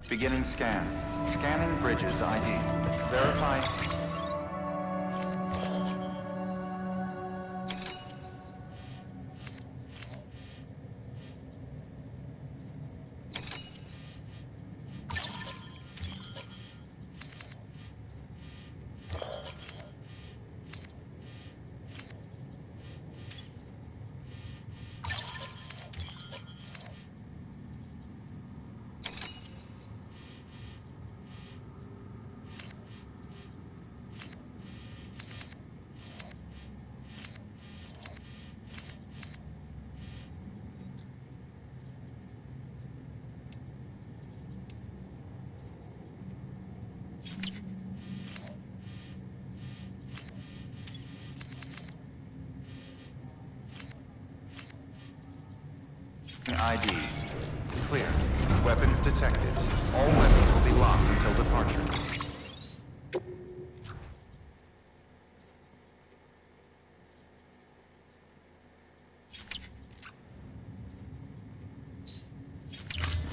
Beginning scan. Scanning bridges ID. Verify. ID. Clear. Weapons detected. All weapons will be locked until departure.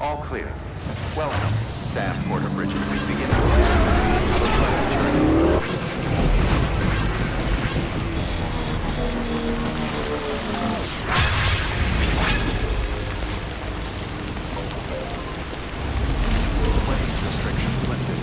All clear. Welcome, Sam Porter Bridges. Begin. Have a pleasant journey. Restrictions lifted.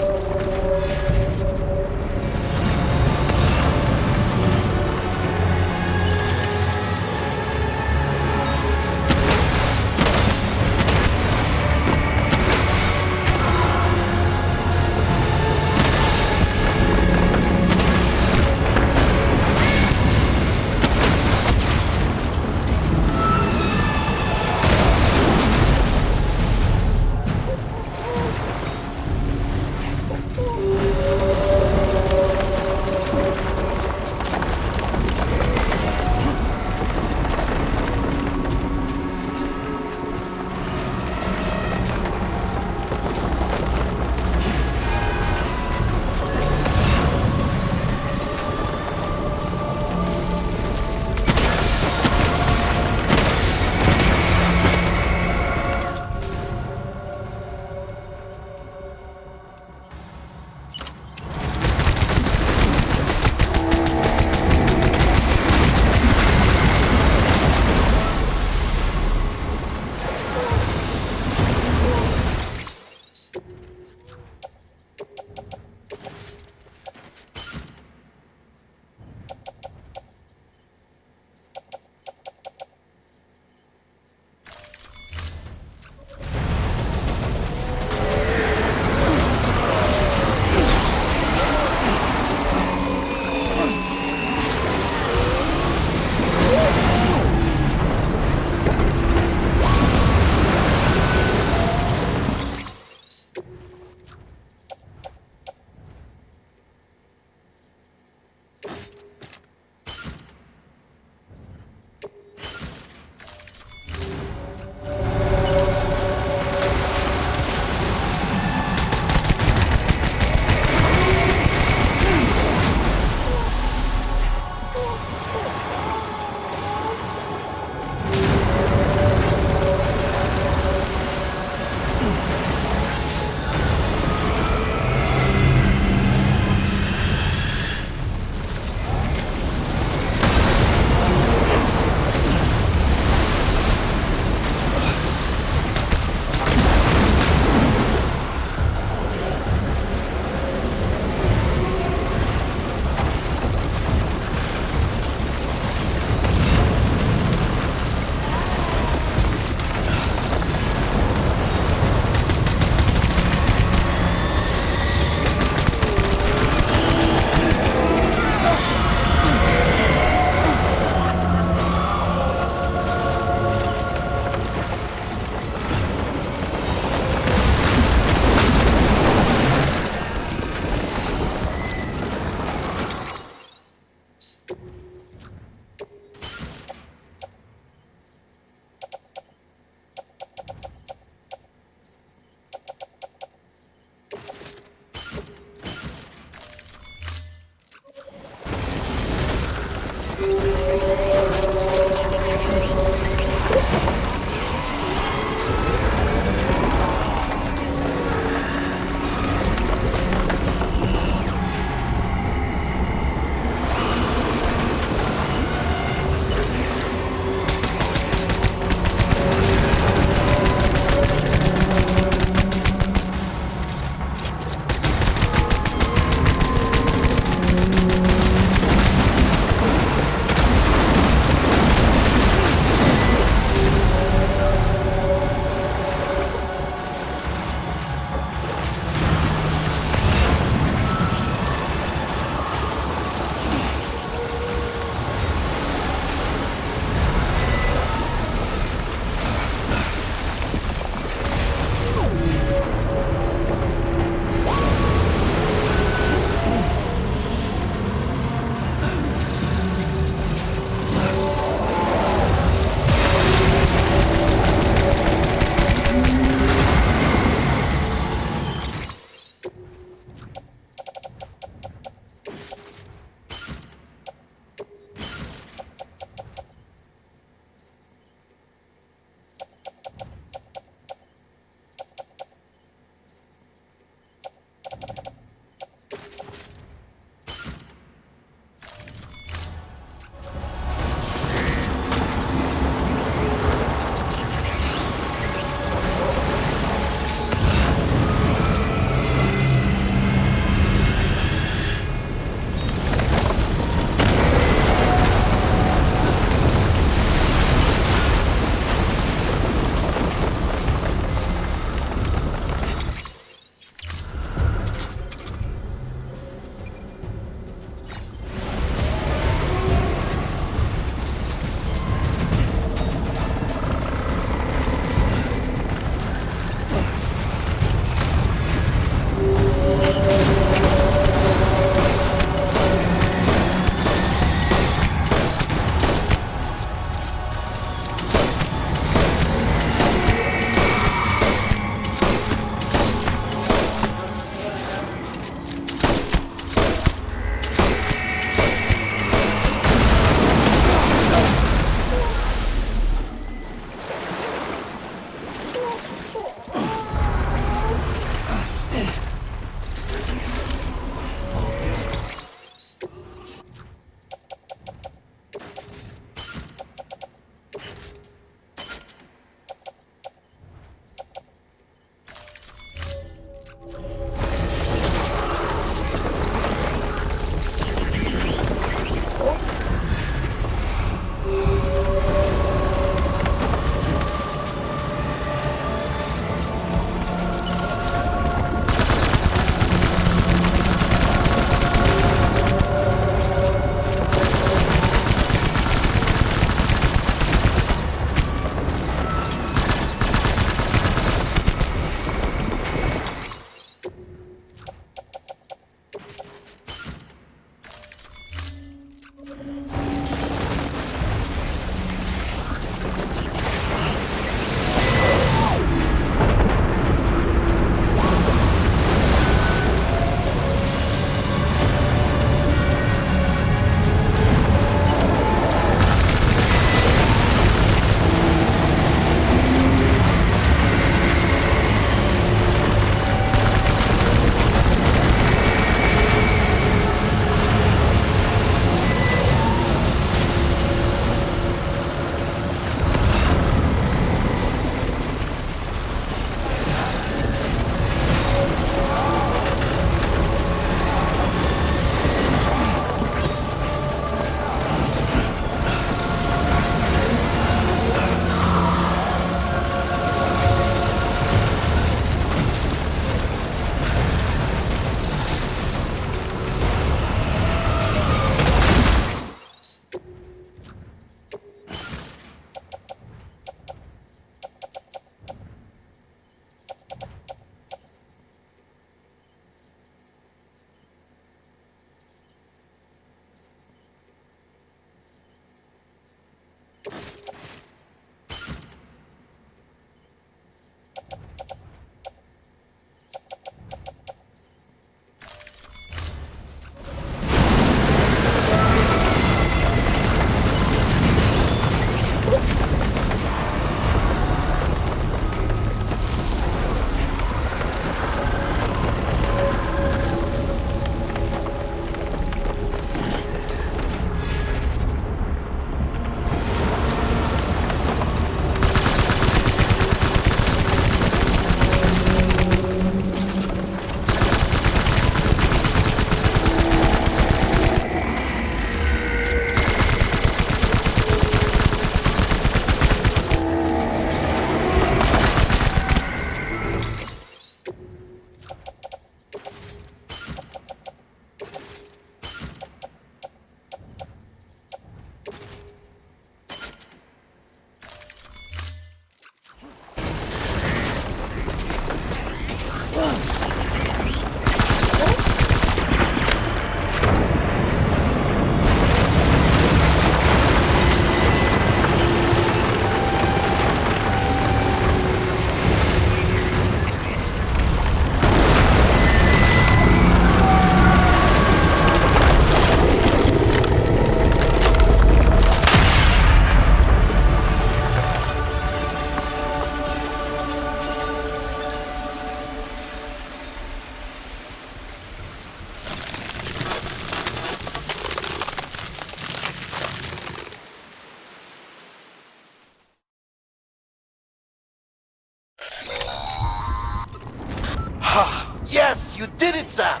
You did it, Zap!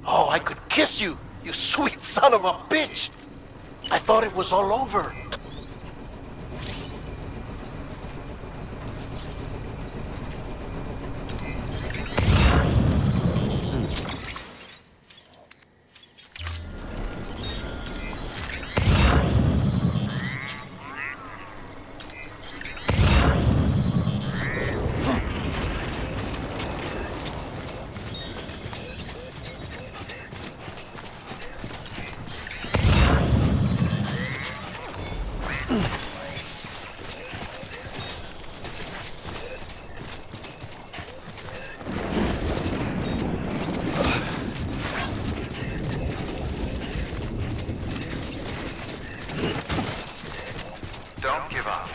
Oh, I could kiss you, you sweet son of a bitch! I thought it was all over. Don't give up.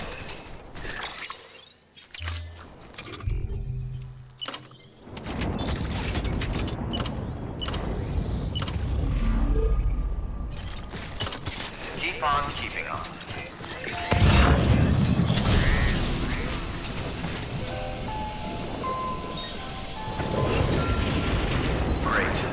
Keep on keeping on. Great.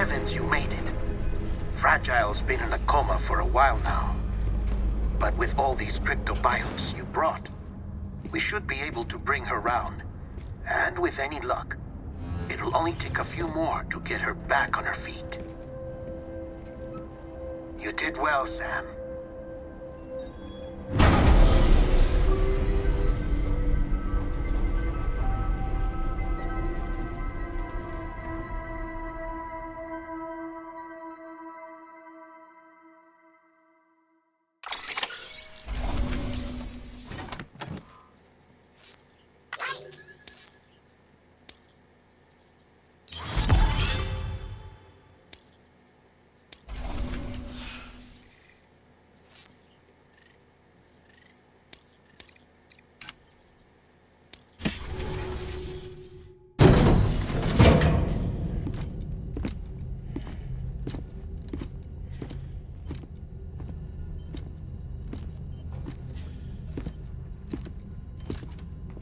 heavens you made it. Fragile's been in a coma for a while now. But with all these cryptobiotes you brought, we should be able to bring her round. And with any luck, it'll only take a few more to get her back on her feet. You did well, Sam.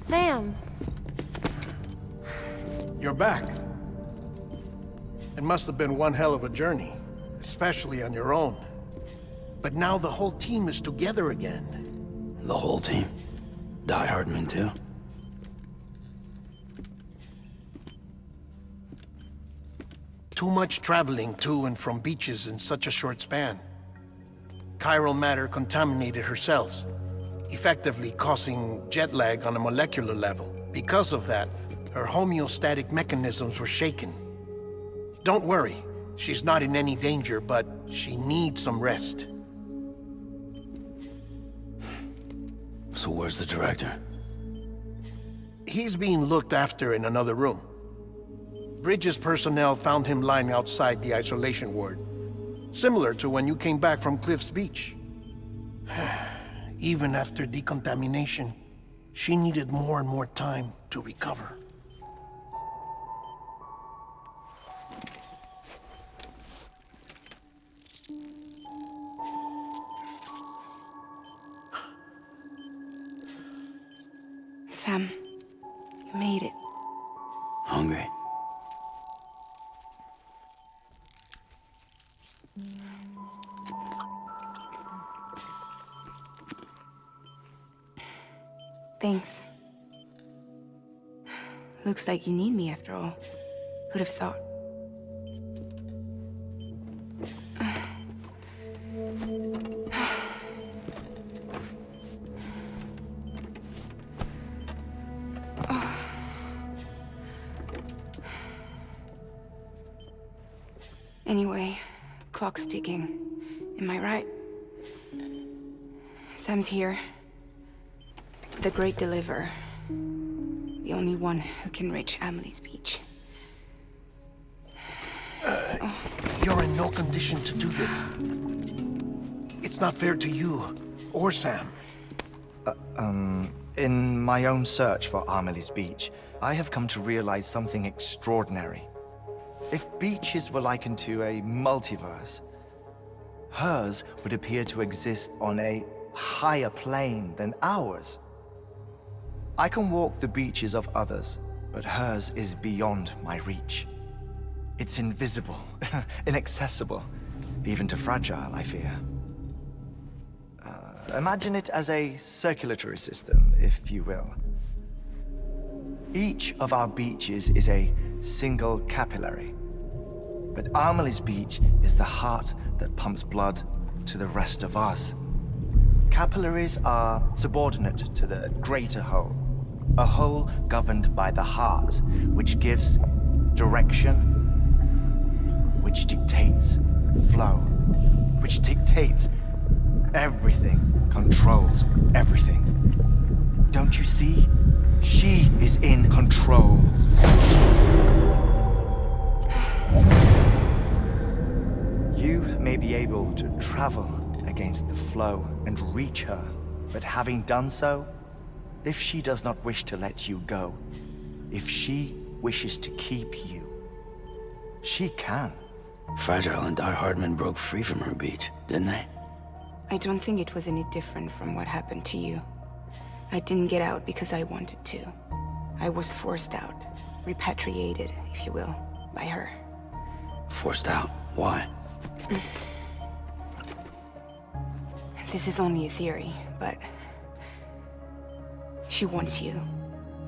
Sam. You're back. It must have been one hell of a journey, especially on your own. But now the whole team is together again. The whole team? Die Hardman too? Too much traveling to and from beaches in such a short span. Chiral matter contaminated her cells, effectively causing jet lag on a molecular level. Because of that, her homeostatic mechanisms were shaken. Don't worry, she's not in any danger, but she needs some rest. So where's the director? He's being looked after in another room. Bridges personnel found him lying outside the isolation ward, similar to when you came back from Cliff's Beach. Even after decontamination, she needed more and more time to recover. Sam, you made it. Hungry? Thanks. Looks like you need me after all. Who'd have thought? Anyway, clock's ticking. Am I right? Sam's here. The Great Deliverer. The only one who can reach Amelie's Beach. You're in no condition to do this. It's not fair to you, or Sam. In my own search for Amelie's Beach, I have come to realize something extraordinary. If beaches were likened to a multiverse, hers would appear to exist on a higher plane than ours. I can walk the beaches of others, but hers is beyond my reach. It's invisible, inaccessible, even to Fragile, I fear. Imagine it as a circulatory system, if you will. Each of our beaches is a single capillary, but Amelie's Beach is the heart that pumps blood to the rest of us. Capillaries are subordinate to the greater whole, a whole governed by the heart, which gives direction, which dictates flow, which dictates everything, controls everything. Don't you see? She is in control. You may be able to travel against the flow and reach her, but having done so, if she does not wish to let you go, if she wishes to keep you, she can. Fragile and Die Hardman broke free from her beach, didn't they? I don't think it was any different from what happened to you. I didn't get out because I wanted to. I was forced out, repatriated, if you will, by her. Forced out. Why? This is only a theory, but... she wants you.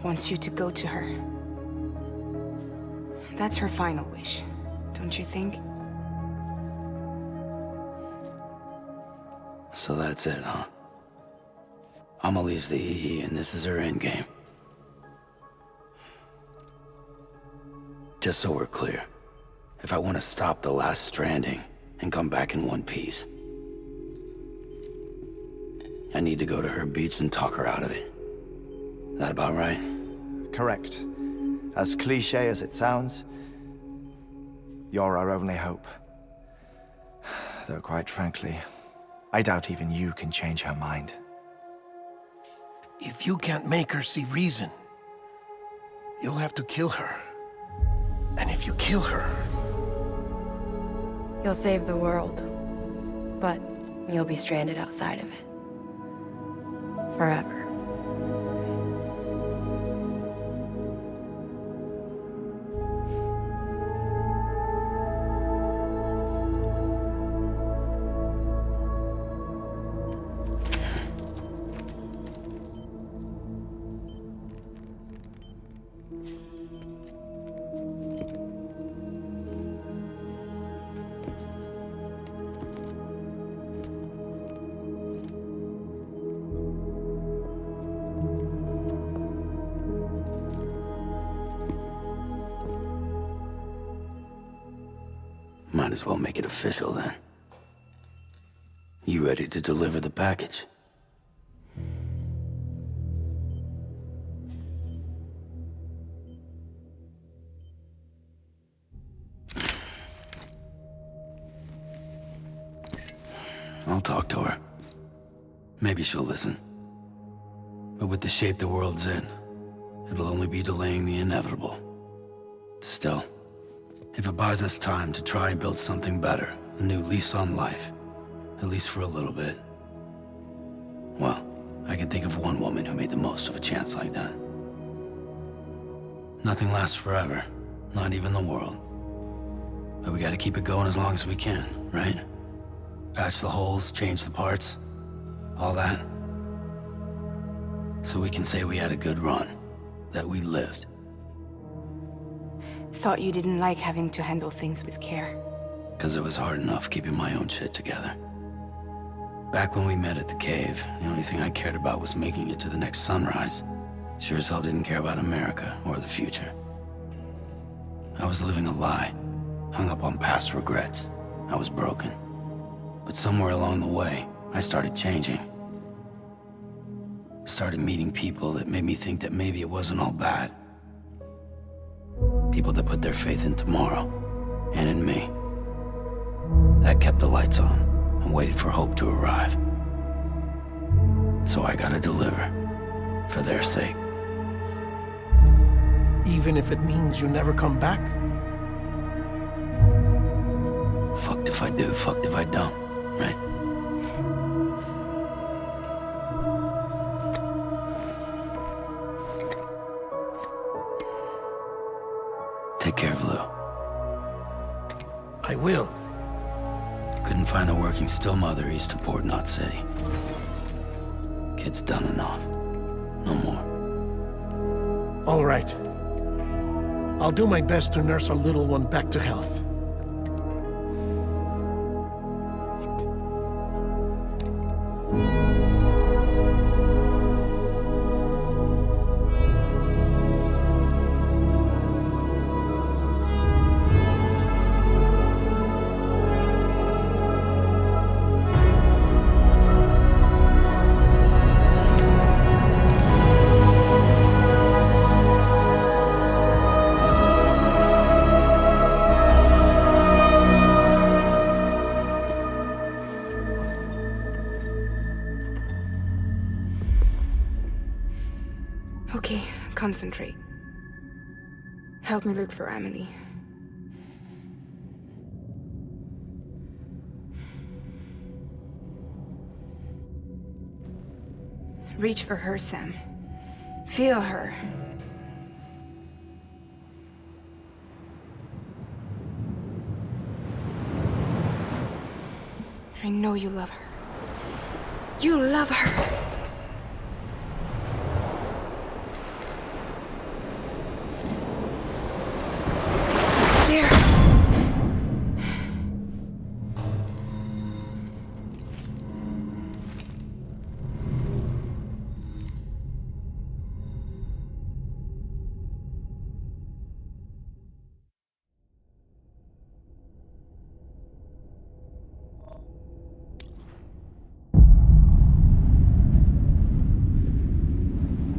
Wants you to go to her. That's her final wish, don't you think? So that's it, huh? Amelie's the EE, and this is her endgame. Just so we're clear, if I want to stop the last Stranding and come back in one piece, I need to go to her beach and talk her out of it. That about right? Correct. As cliche as it sounds, you're our only hope. Though quite frankly, I doubt even you can change her mind. If you can't make her see reason, you'll have to kill her. And if you kill her... You'll save the world, but you'll be stranded outside of it. Forever. Might as well make it official then. You ready to deliver the package? I'll talk to her. Maybe she'll listen. But with the shape the world's in, it'll only be delaying the inevitable. Still, if it buys us time to try and build something better, a new lease on life, at least for a little bit, well, I can think of one woman who made the most of a chance like that. Nothing lasts forever, not even the world. But we gotta keep it going as long as we can, right? Patch the holes, change the parts, all that. So we can say we had a good run, that we lived. Thought you didn't like having to handle things with care. 'Cause it was hard enough keeping my own shit together. Back when we met at the cave, the only thing I cared about was making it to the next sunrise. Sure as hell didn't care about America or the future. I was living a lie, hung up on past regrets. I was broken. But somewhere along the way, I started changing. Started meeting people that made me think that maybe it wasn't all bad. People that put their faith in tomorrow, and in me. That kept the lights on, and waited for hope to arrive. So I gotta deliver, for their sake. Even if it means you never come back? Fucked if I do, fucked if I don't, right? Take care of Lou. I will. Couldn't find a working still mother east of Port Knot City. Kid's done enough. No more. All right. I'll do my best to nurse our little one back to health. Okay, concentrate. Help me look for Emily. Reach for her, Sam. Feel her. know you love her. You love her. There.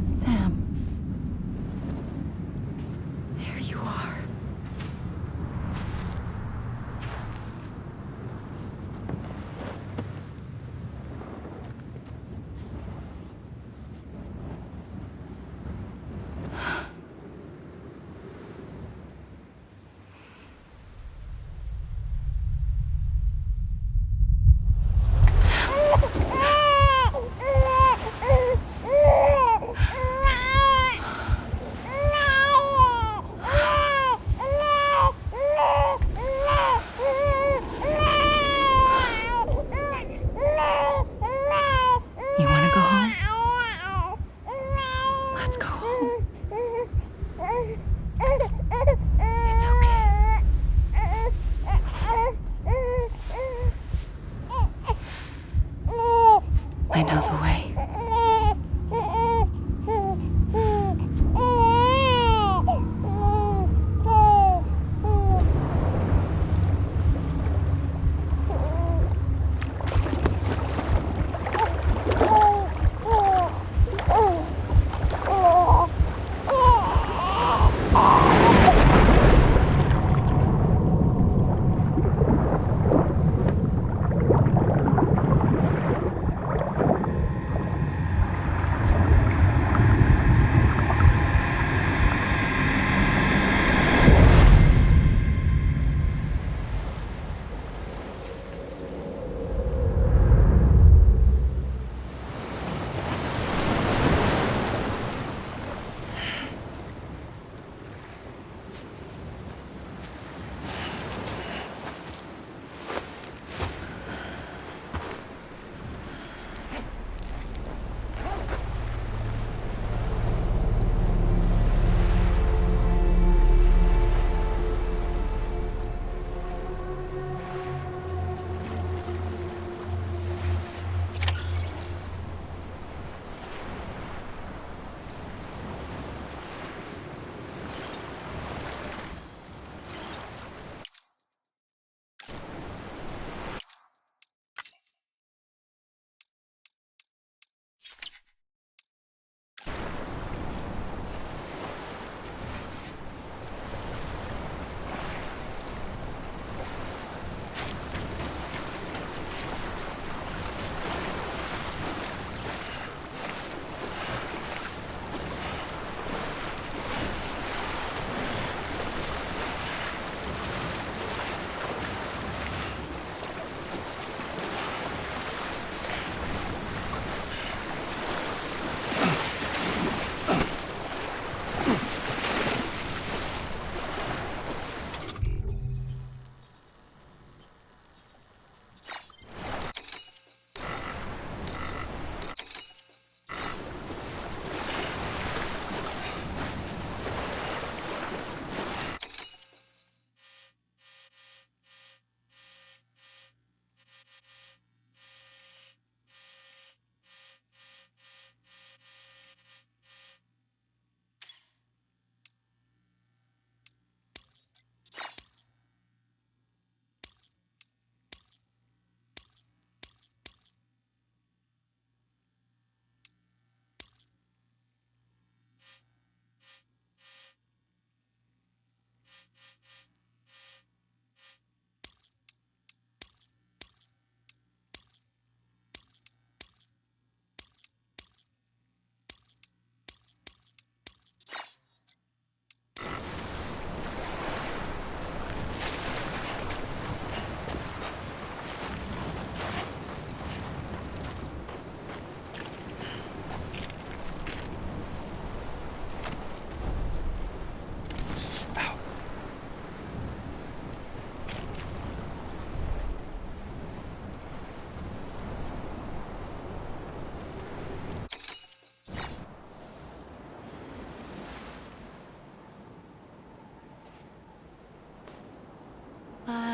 Sam. There you are. You want to go home? Let's go home. It's okay. I know the way.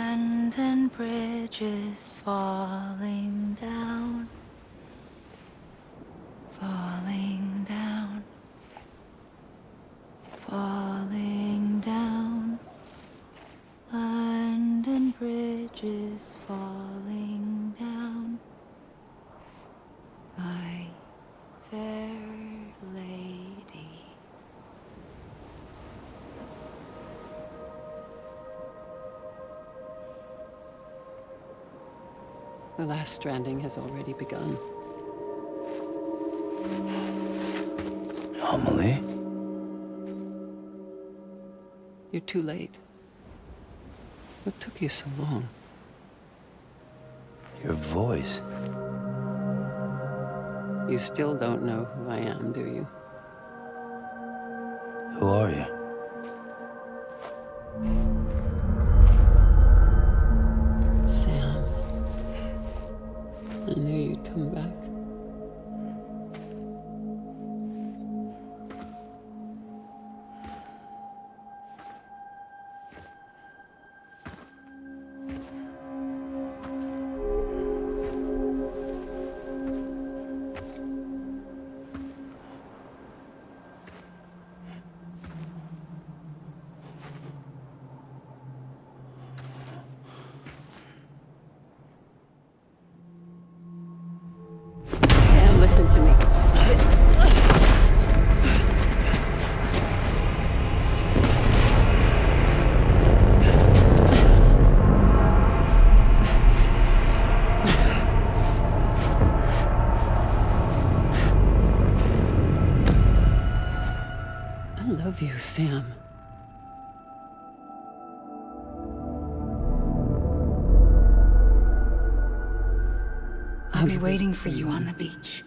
Land and bridges falling down, falling down, falling down. Land and bridges falling down, my fair lady. The last stranding has already begun. Amelie? You're too late. What took you so long? Your voice. You still don't know who I am, do you? Who are you? Sam. I knew you'd come back. Sam, listen to me. I love you, Sam. I'll be waiting for you on the beach.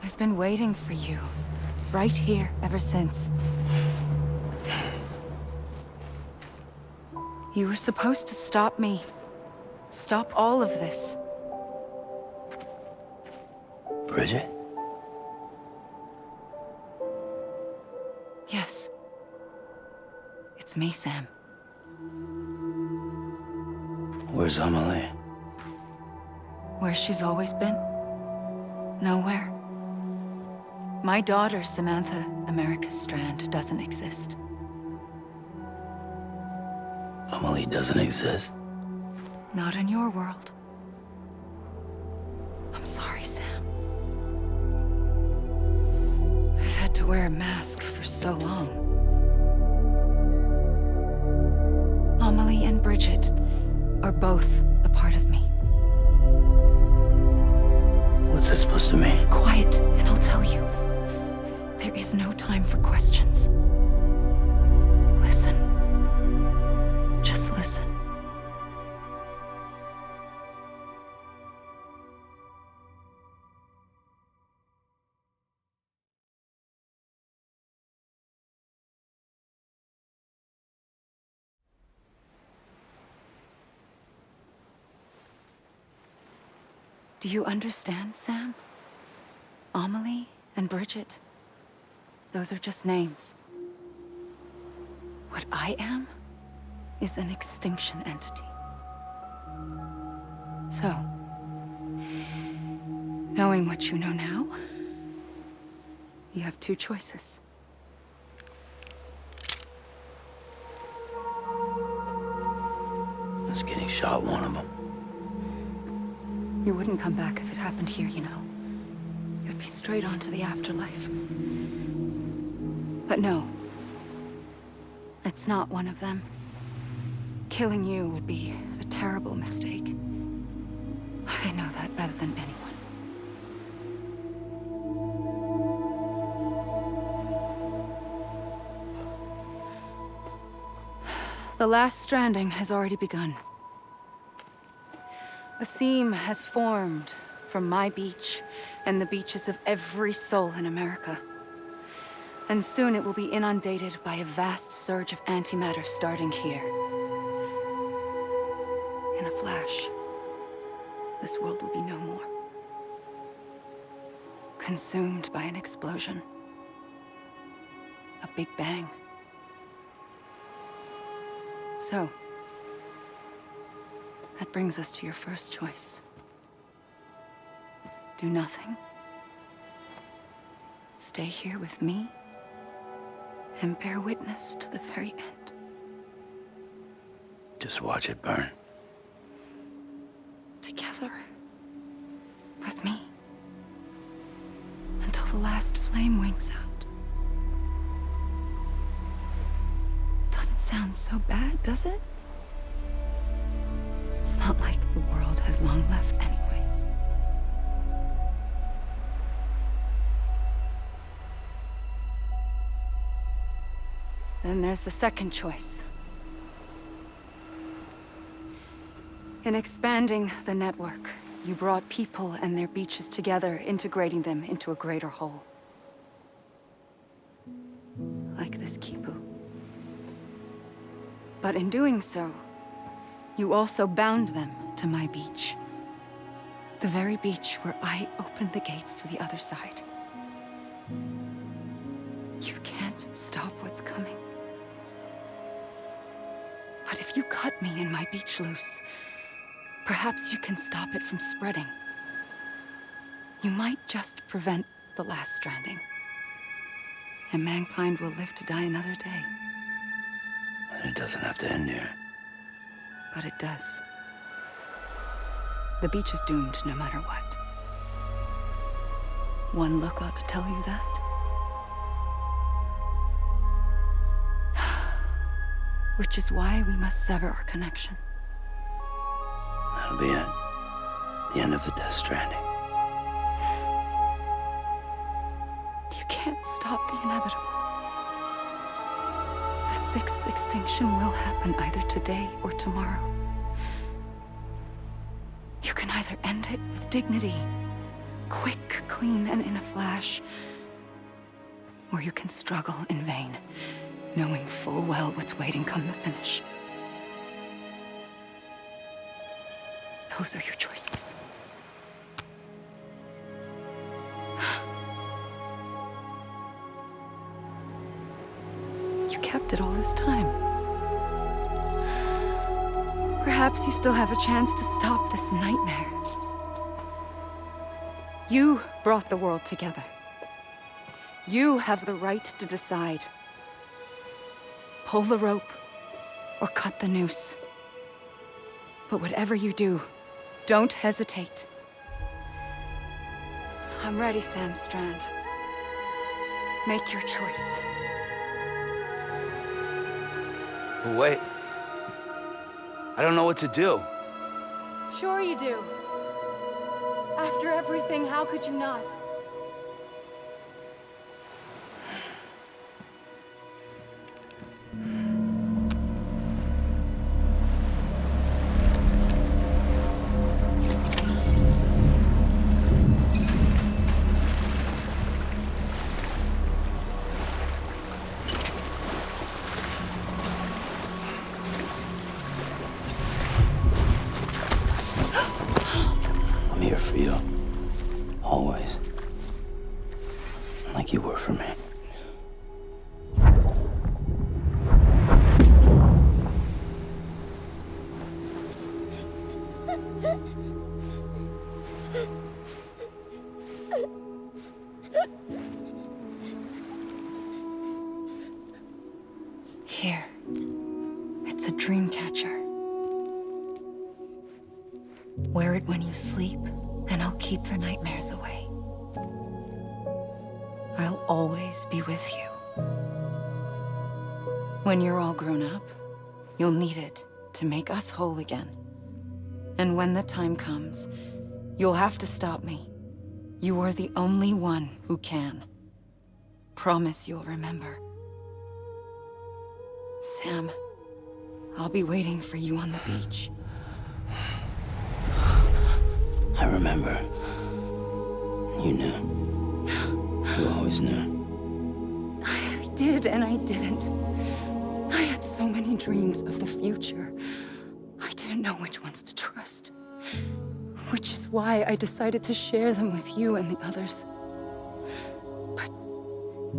I've been waiting for you, right here, ever since. You were supposed to stop me. Stop all of this. Bridget? Yes. It's me, Sam. Where's Amelie? Where she's always been. Nowhere. My daughter, Samantha America Strand, doesn't exist. Amelie doesn't exist? Not in your world. I'm sorry, Sam. I've had to wear a mask for so long. Amelie and Bridget are both a part of me. What's that supposed to mean? Quiet, and I'll tell you. There is no time for questions. Listen. Just listen. Do you understand, Sam? Amelie and Bridget, those are just names. What I am is an extinction entity. So, knowing what you know now, you have two choices. Is getting shot one of them? You wouldn't come back if it happened here, you know. You'd be straight on to the afterlife. But no. It's not one of them. Killing you would be a terrible mistake. I know that better than anyone. The last stranding has already begun. A seam has formed from my beach and the beaches of every soul in America. And soon it will be inundated by a vast surge of antimatter starting here. In a flash, this world will be no more. Consumed by an explosion. a big bang. So, that brings us to your first choice. Do nothing. Stay here with me and bear witness to the very end. Just watch it burn. Together. With me. Until the last flame winks out. Doesn't sound so bad, does it? It's not like the world has long left anyway. Then there's the second choice. In expanding the network, you brought people and their beaches together, integrating them into a greater whole. Like this Kipu. But in doing so, you also bound them to my beach. The very beach where I opened the gates to the other side. You can't stop what's coming. But if you cut me and my beach loose, perhaps you can stop it from spreading. You might just prevent the last stranding. And mankind will live to die another day. And it doesn't have to end here. But it does. The beach is doomed no matter what. One look ought to tell you that. Which is why we must sever our connection. That'll be it. The end of the Death Stranding. You can't stop the inevitable. The sixth extinction will happen either today or tomorrow. You can either end it with dignity, quick, clean, and in a flash, or you can struggle in vain, knowing full well what's waiting come the finish. Those are your choices. You kept it all this time. Perhaps you still have a chance to stop this nightmare. You brought the world together. You have the right to decide. Pull the rope or cut the noose. But whatever you do, don't hesitate. I'm ready, Sam Strand. Make your choice. Wait. I don't know what to do. Sure you do. After everything, how could you not? I'm here for you. Always. Like you were for me. Here. It's a dream catcher. Wear it when you sleep, and I'll keep the nightmares away. I'll always be with you. When you're all grown up, you'll need it to make us whole again. And when the time comes, you'll have to stop me. You are the only one who can. Promise you'll remember. Sam, I'll be waiting for you on the beach. I remember. You knew. You always knew. I did and I didn't. I had so many dreams of the future. I didn't know which ones to trust. Which is why I decided to share them with you and the others. But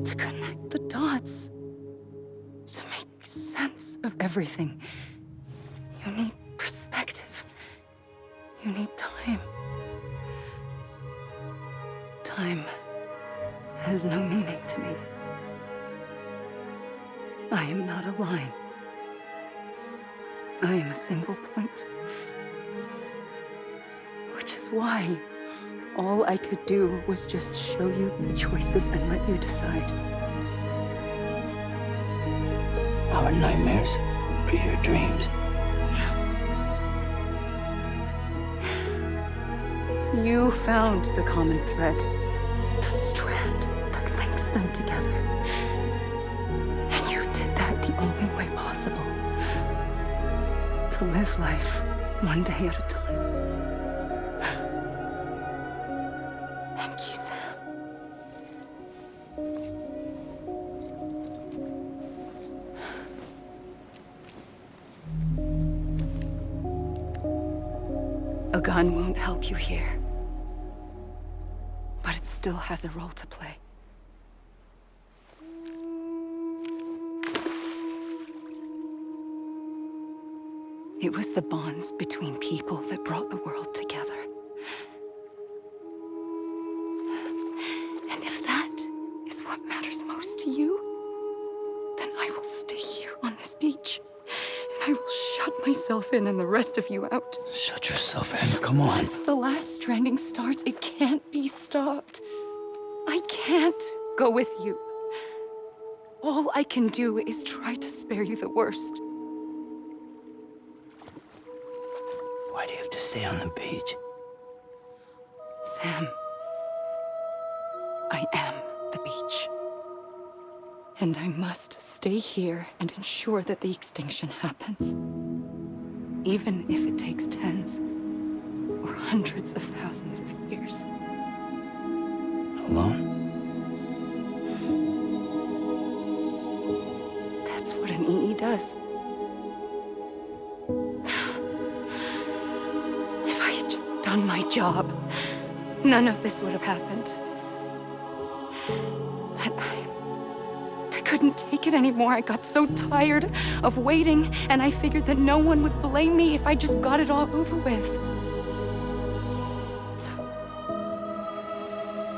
to connect the dots, to make sense of everything. You need perspective. You need time. Time has no meaning to me. I am not a line. I am a single point. Which is why all I could do was just show you the choices and let you decide. Our nightmares are your dreams. You found the common thread, the strand that links them together. And you did that the only way possible. To live life one day at a time. Thank you, Sam. A gun won't help you here. But it still has a role to play. It was the bonds between people that brought the world together. And if that is what matters most to you, then I will stay here on this beach. And I will shut myself in and the rest of you out. Shut yourself in. Come on. Once the last stranding starts, it can't be stopped. I can't go with you. All I can do is try to spare you the worst. Why do you have to stay on the beach? Sam, I am the beach. And I must stay here and ensure that the extinction happens. Even if it takes tens or hundreds of thousands of years. Alone? That's what an EE does. If I had just done my job, none of this would have happened. But I couldn't take it anymore. I got so tired of waiting, and I figured that no one would blame me if I just got it all over with. So,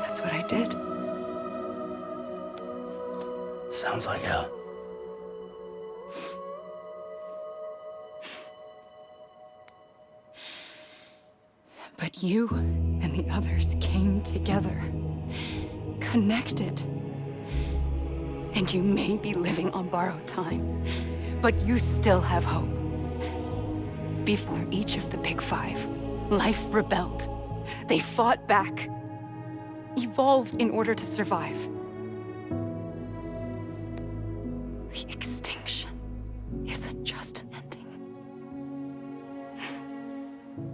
that's what I did. Sounds like hell. But you and the others came together, connected. And you may be living on borrowed time, but you still have hope. Before each of the Big Five, life rebelled. They fought back, evolved in order to survive. The extinction isn't just an ending.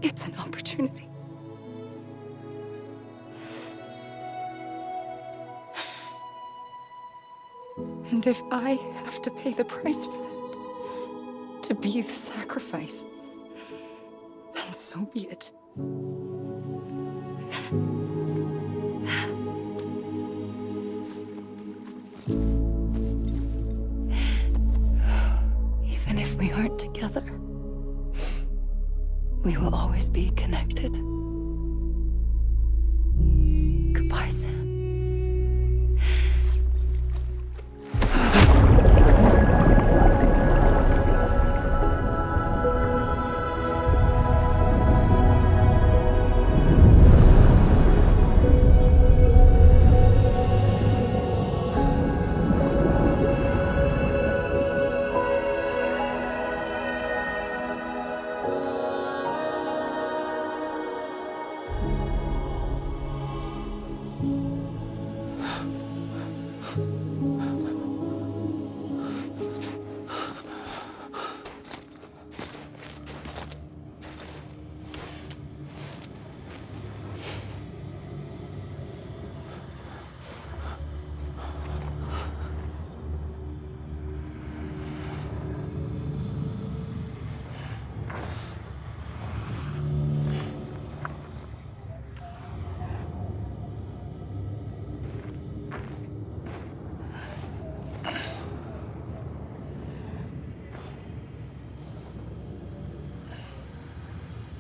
It's an opportunity. And if I have to pay the price for that, to be the sacrifice, then so be it. Even if we aren't together, we will always be connected. Goodbye, Sam.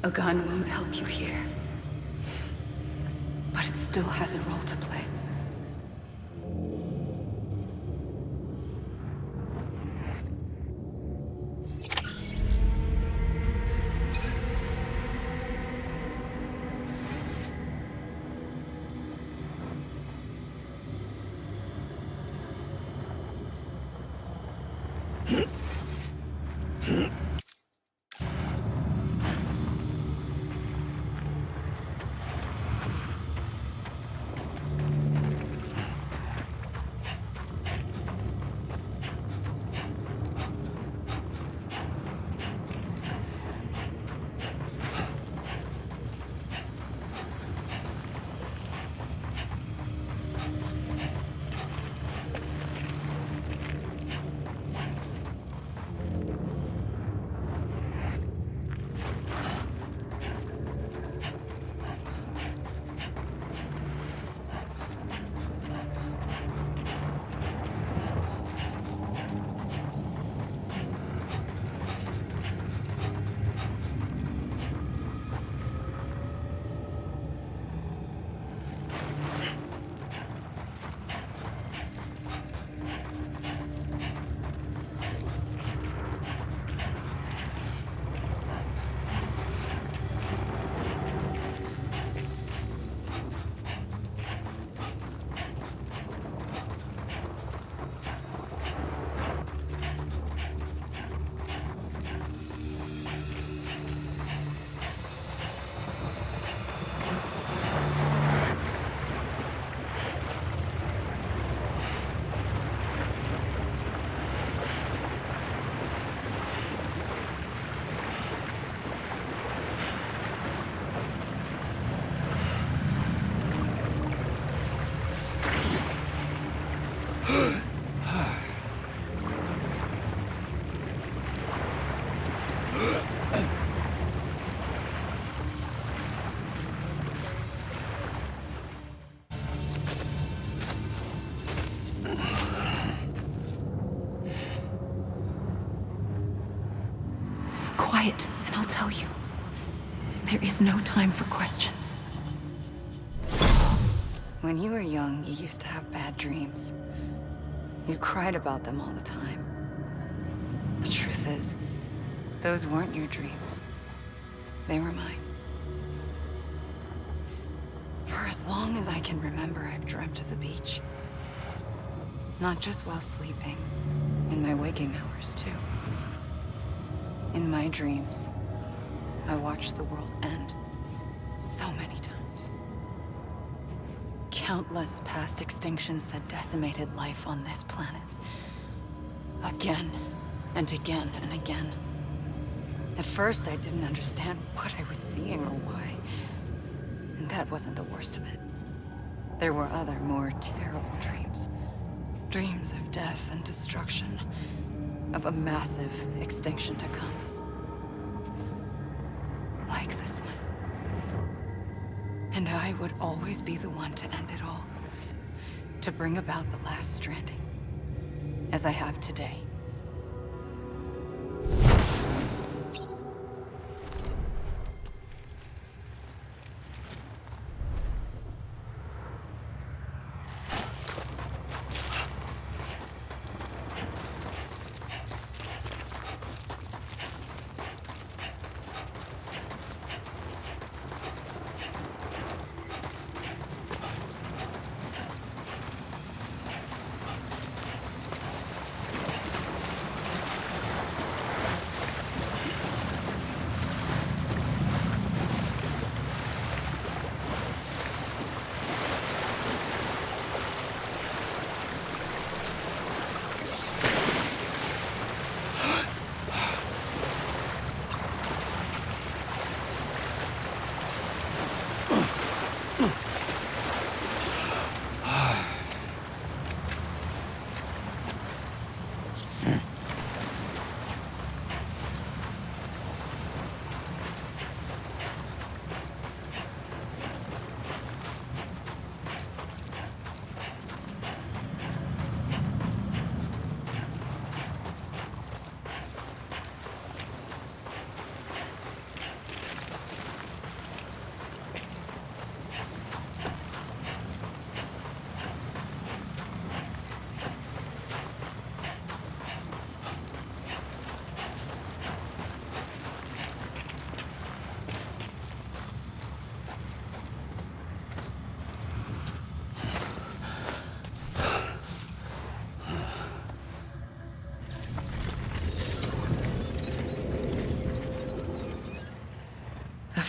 A gun won't help you here. But it still has a role to play. Quiet, and I'll tell you. There is no time for questions. When you were young, you used to have bad dreams. You cried about them all the time. The truth is, those weren't your dreams. They were mine. For as long as I can remember, I've dreamt of the beach. Not just while sleeping, in my waking hours, too. In my dreams, I watched the world end so many times. Countless past extinctions that decimated life on this planet. Again and again and again. At first, I didn't understand what I was seeing or why. And that wasn't the worst of it. There were other, more terrible dreams. Dreams of death and destruction. Of a massive extinction to come. Like this one. And I would always be the one to end it all. To bring about the last stranding. As I have today.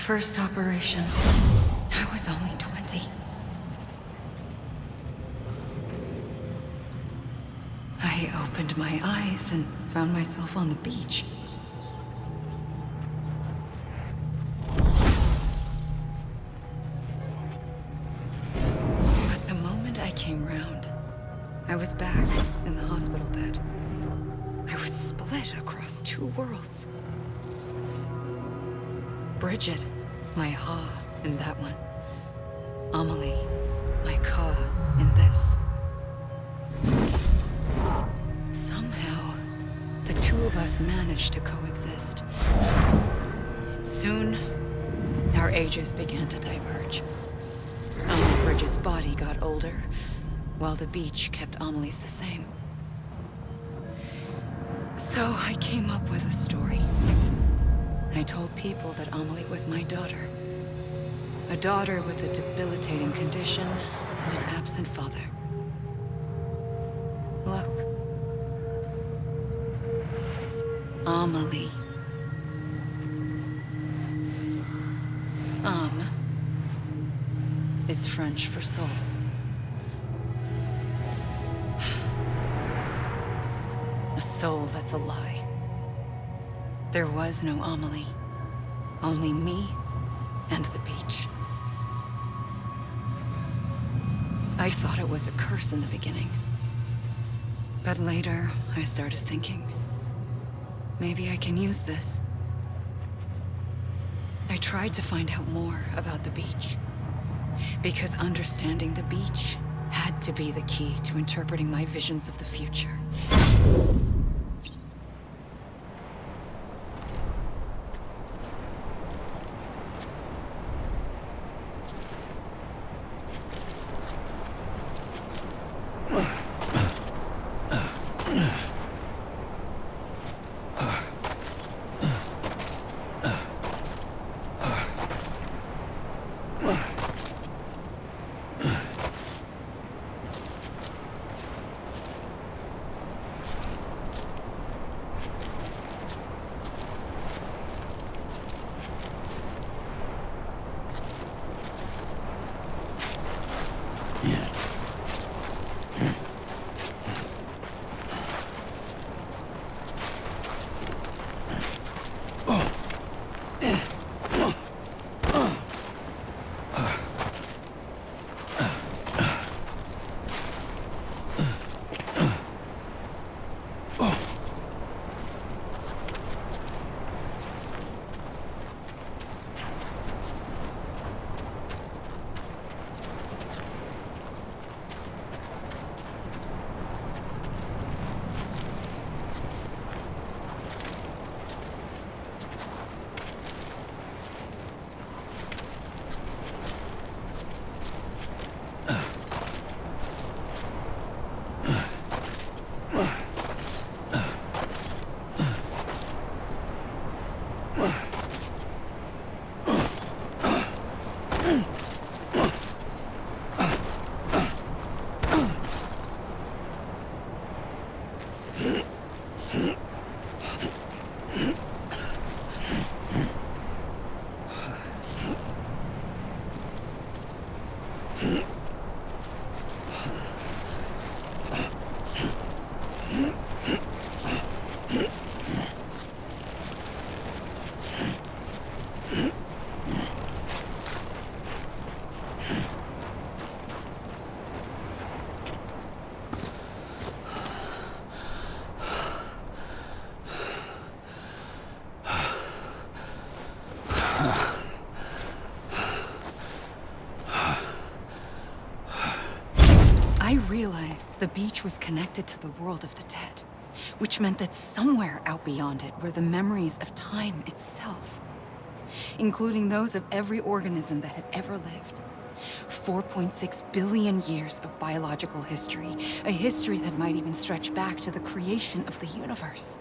first operation, I was only 20. I opened my eyes and found myself on the beach. But the moment I came round, I was back in the hospital bed. I was split across two worlds. Bridget, my Ha in that one. Amelie, my Ka in this. Somehow, the two of us managed to coexist. Soon, our ages began to diverge. Only Bridget's body got older, while the beach kept Amelie's the same. So I came up with a story. I told people that Amelie was my daughter. A daughter with a debilitating condition and an absent father. Look. Amelie. Âme is French for soul. A soul that's a lie. There was no Amelie. Only me and the beach. I thought it was a curse in the beginning. But later, I started thinking, maybe I can use this. I tried to find out more about the beach. Because understanding the beach had to be the key to interpreting my visions of the future. I realized the beach was connected to the world of the dead, which meant that somewhere out beyond it were the memories of time itself, including those of every organism that had ever lived. 4.6 billion years of biological history, a history that might even stretch back to the creation of the universe.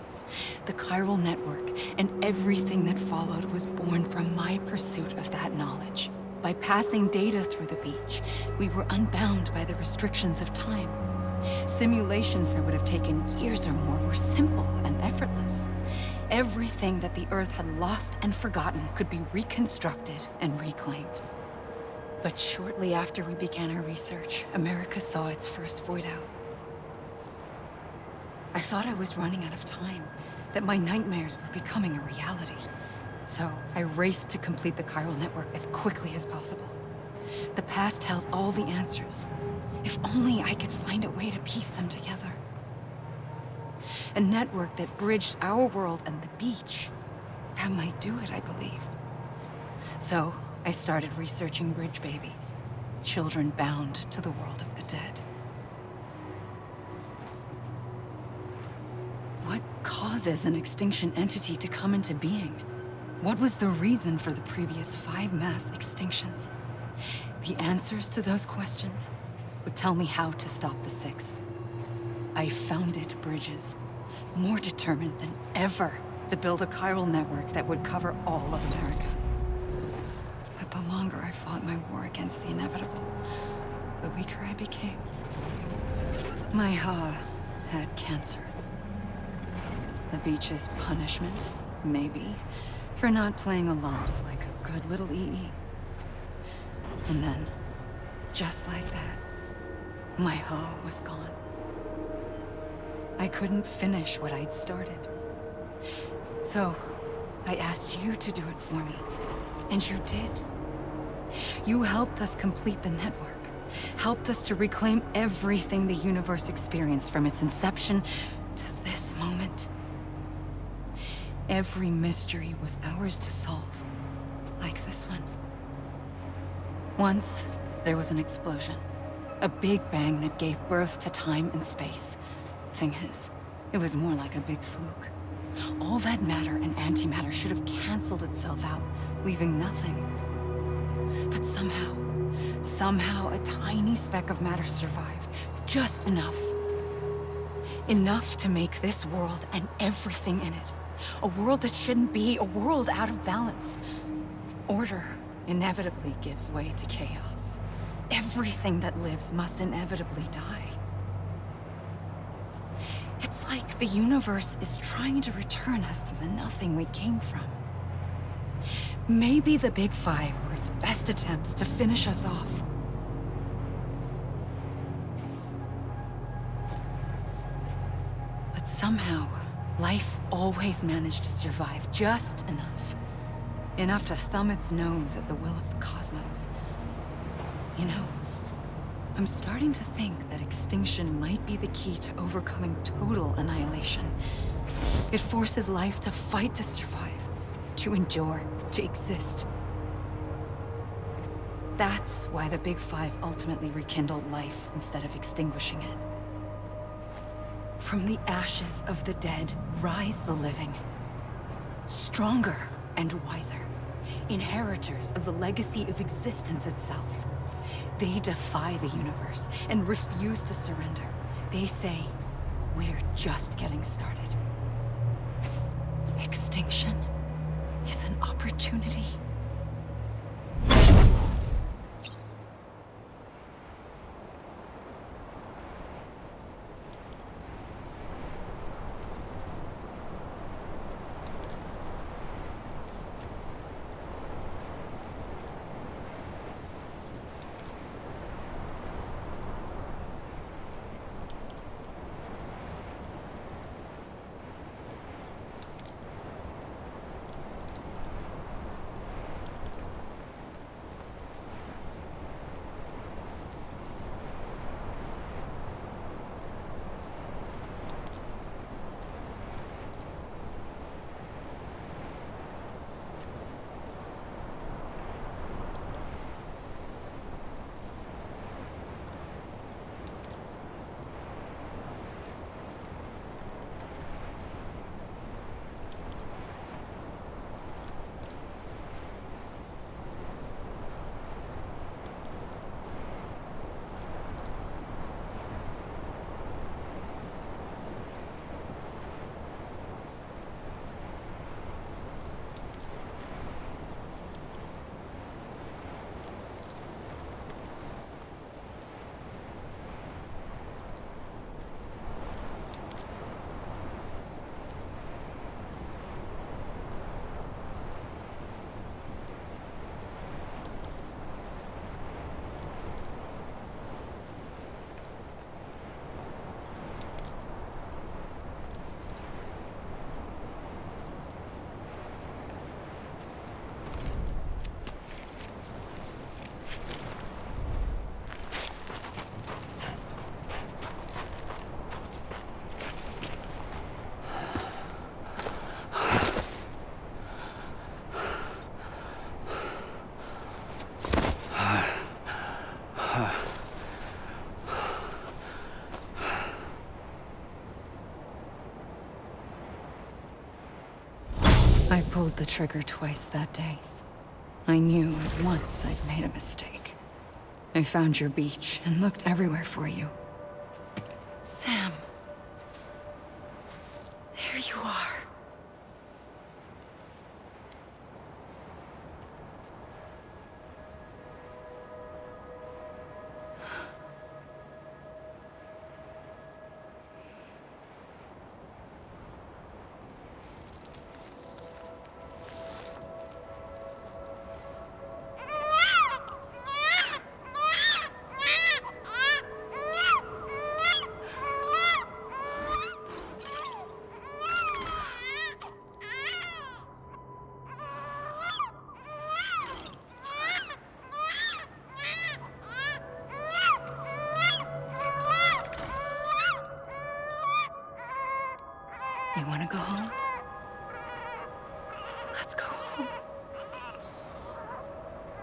The chiral network and everything that followed was born from my pursuit of that knowledge. By passing data through the beach, we were unbound by the restrictions of time. Simulations that would have taken years or more were simple and effortless. Everything that the Earth had lost and forgotten could be reconstructed and reclaimed. But shortly after we began our research, America saw its first void out. I thought I was running out of time, that my nightmares were becoming a reality. So I raced to complete the chiral network as quickly as possible. The past held all the answers. If only I could find a way to piece them together. A network that bridged our world and the beach. That might do it, I believed. So I started researching bridge babies, children bound to the world of the dead. What causes an extinction entity to come into being? What was the reason for the previous 5 mass extinctions? The answers to those questions would tell me how to stop the 6th. I founded bridges, more determined than ever to build a chiral network that would cover all of America. But the longer I fought my war against the inevitable, the weaker I became. My Ha had cancer. The beach's punishment, maybe, for not playing along like a good little EE. And then, just like that, my Ha was gone. I couldn't finish what I'd started. So, I asked you to do it for me, and you did. You helped us complete the network, helped us to reclaim everything the universe experienced from its inception to this moment. Every mystery was ours to solve, like this one. Once, there was an explosion. A big bang that gave birth to time and space. Thing is, it was more like a big fluke. All that matter and antimatter should have canceled itself out, leaving nothing. But somehow a tiny speck of matter survived. Just enough. Enough to make this world and everything in it. A world that shouldn't be, a world out of balance. Order inevitably gives way to chaos. Everything that lives must inevitably die. It's like the universe is trying to return us to the nothing we came from. Maybe the Big Five were its best attempts to finish us off. But somehow, life always managed to survive just enough. Enough to thumb its nose at the will of the cosmos. You know, I'm starting to think that extinction might be the key to overcoming total annihilation. It forces life to fight to survive, to endure, to exist. That's why the Big Five ultimately rekindled life instead of extinguishing it. From the ashes of the dead rise the living. Stronger and wiser. Inheritors of the legacy of existence itself. They defy the universe and refuse to surrender. They say, we're just getting started. Extinction is an opportunity. I pulled the trigger twice that day. I knew at once I'd made a mistake. I found your beach and looked everywhere for you. Sam. There you are. You want to go home? Let's go home.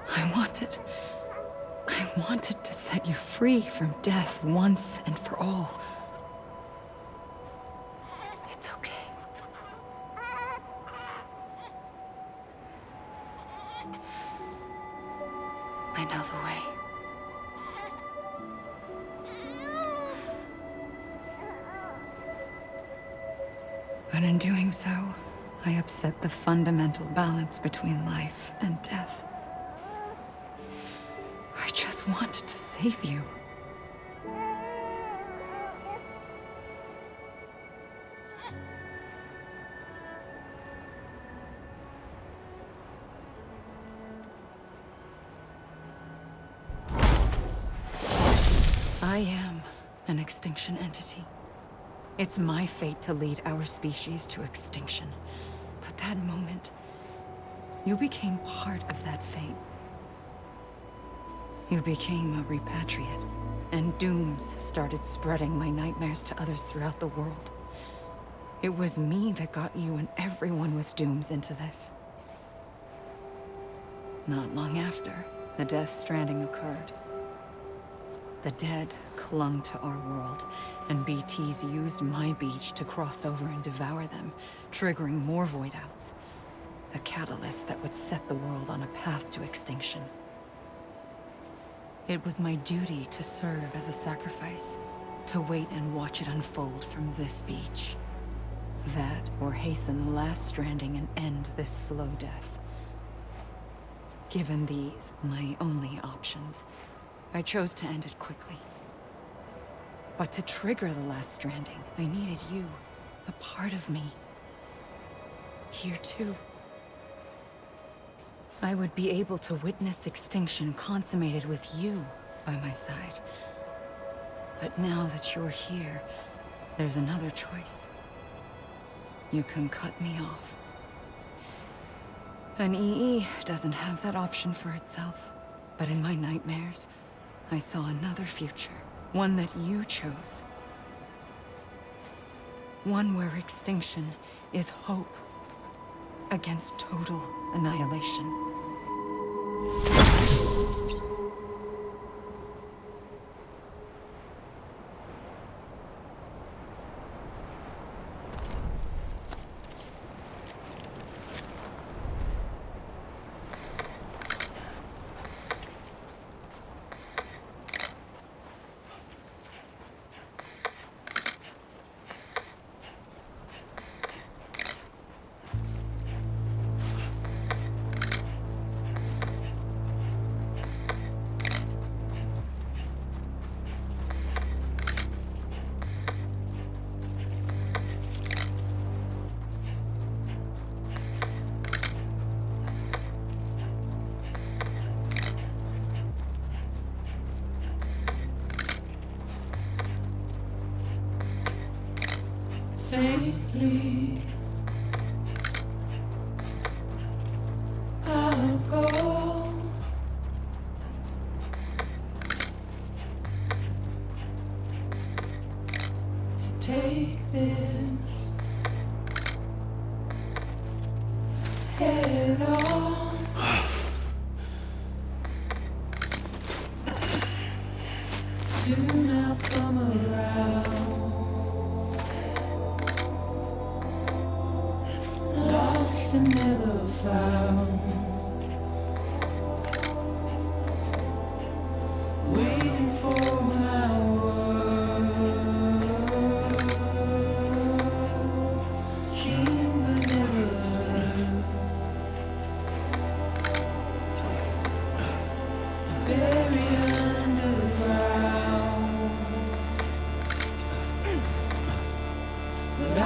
I wanted to set you free from death once and for all. It's okay. I know the way. But in doing so, I upset the fundamental balance between life and death. I just wanted to save you. I am an extinction entity. It's my fate to lead our species to extinction. But that moment, you became part of that fate. You became a repatriate, and dooms started spreading my nightmares to others throughout the world. It was me that got you and everyone with dooms into this. Not long after, the Death Stranding occurred. The dead clung to our world, and BTs used my beach to cross over and devour them, triggering more void-outs. A catalyst that would set the world on a path to extinction. It was my duty to serve as a sacrifice, to wait and watch it unfold from this beach. That, or hasten the last stranding and end this slow death. Given these, my only options, I chose to end it quickly. But to trigger the last stranding, I needed you, a part of me. Here too. I would be able to witness extinction consummated with you by my side. But now that you're here, there's another choice. You can cut me off. An EE doesn't have that option for itself. But in my nightmares, I saw another future. One that you chose. One where extinction is hope against total annihilation. Faintly, I'll go. To take this head on. Soon I'll come around. Lost in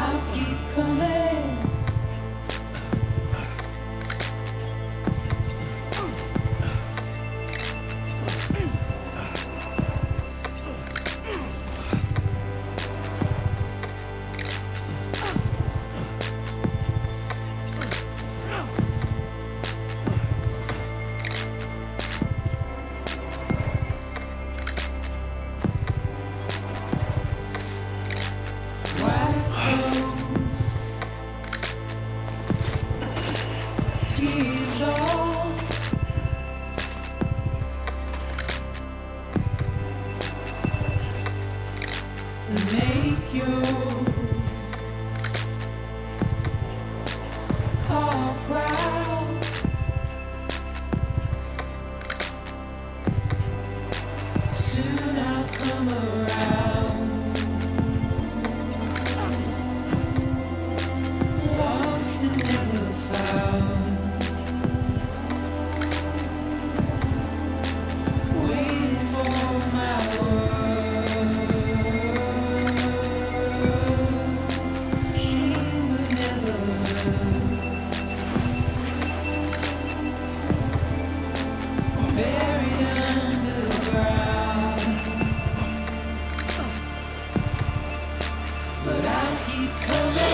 I'll keep coming. Tears all and make your heart proud. Soon I'll come around. Lost and never found. Waiting for my words, seen but never heard. Buried underground, but I'll keep coming.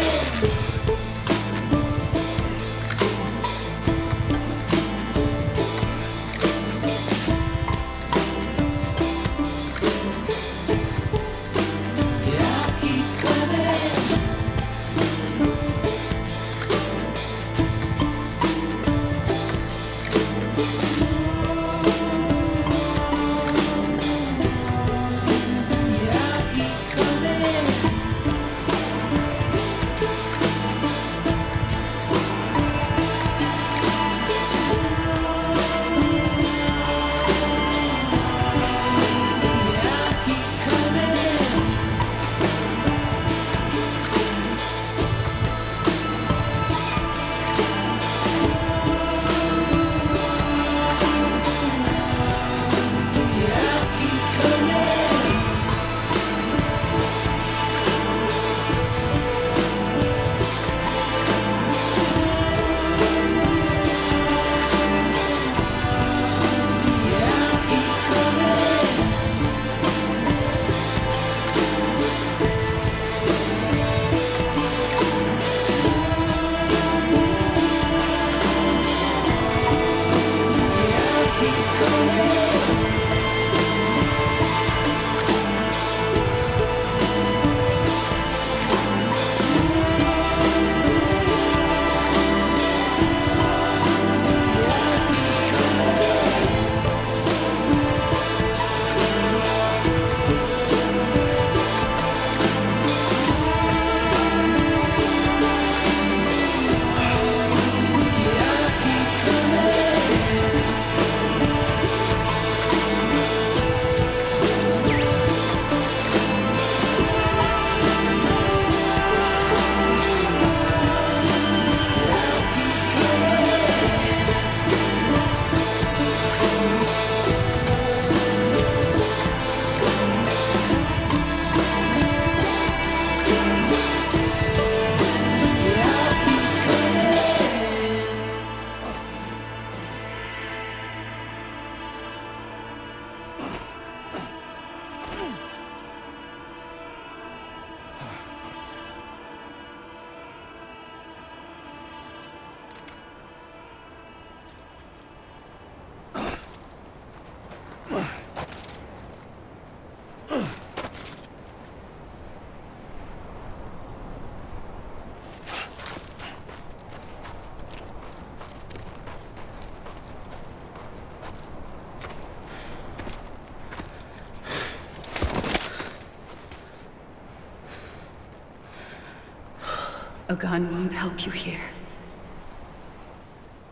A gun won't help you here,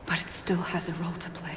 but it still has a role to play.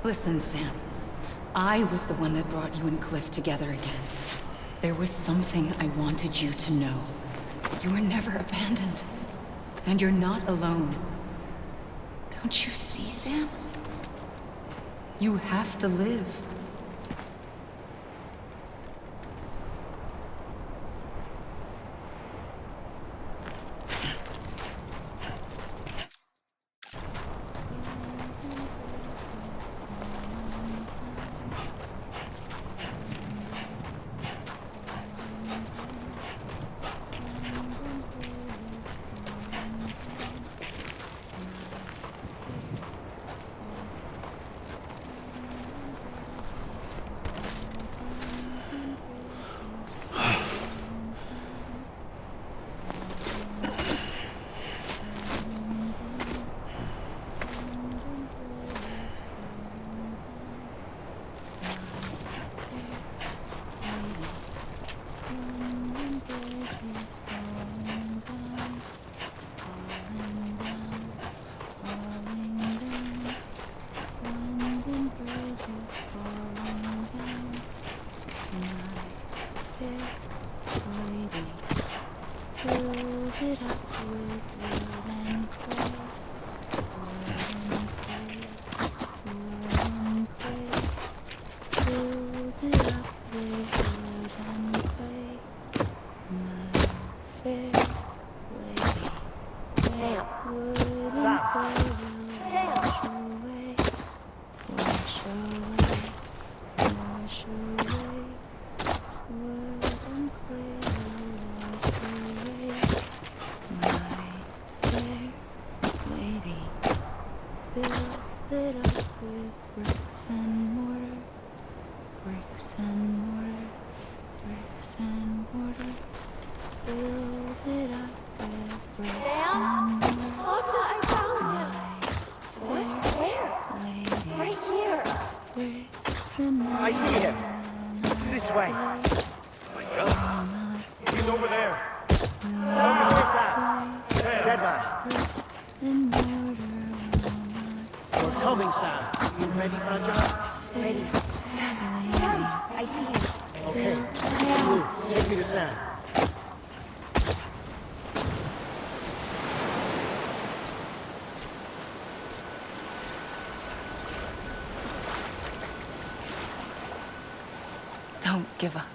Listen, Sam. I was the one that brought you and Cliff together again. There was something I wanted you to know. You were never abandoned. And you're not alone. Don't you see, Sam? You have to live. I see him. This way. My God. He's over there. Over to this side. Dead man. We're coming, Sam. You ready, Fragile? Ready. Sam, I see him. Okay. You, take me to Sam. Don't give up.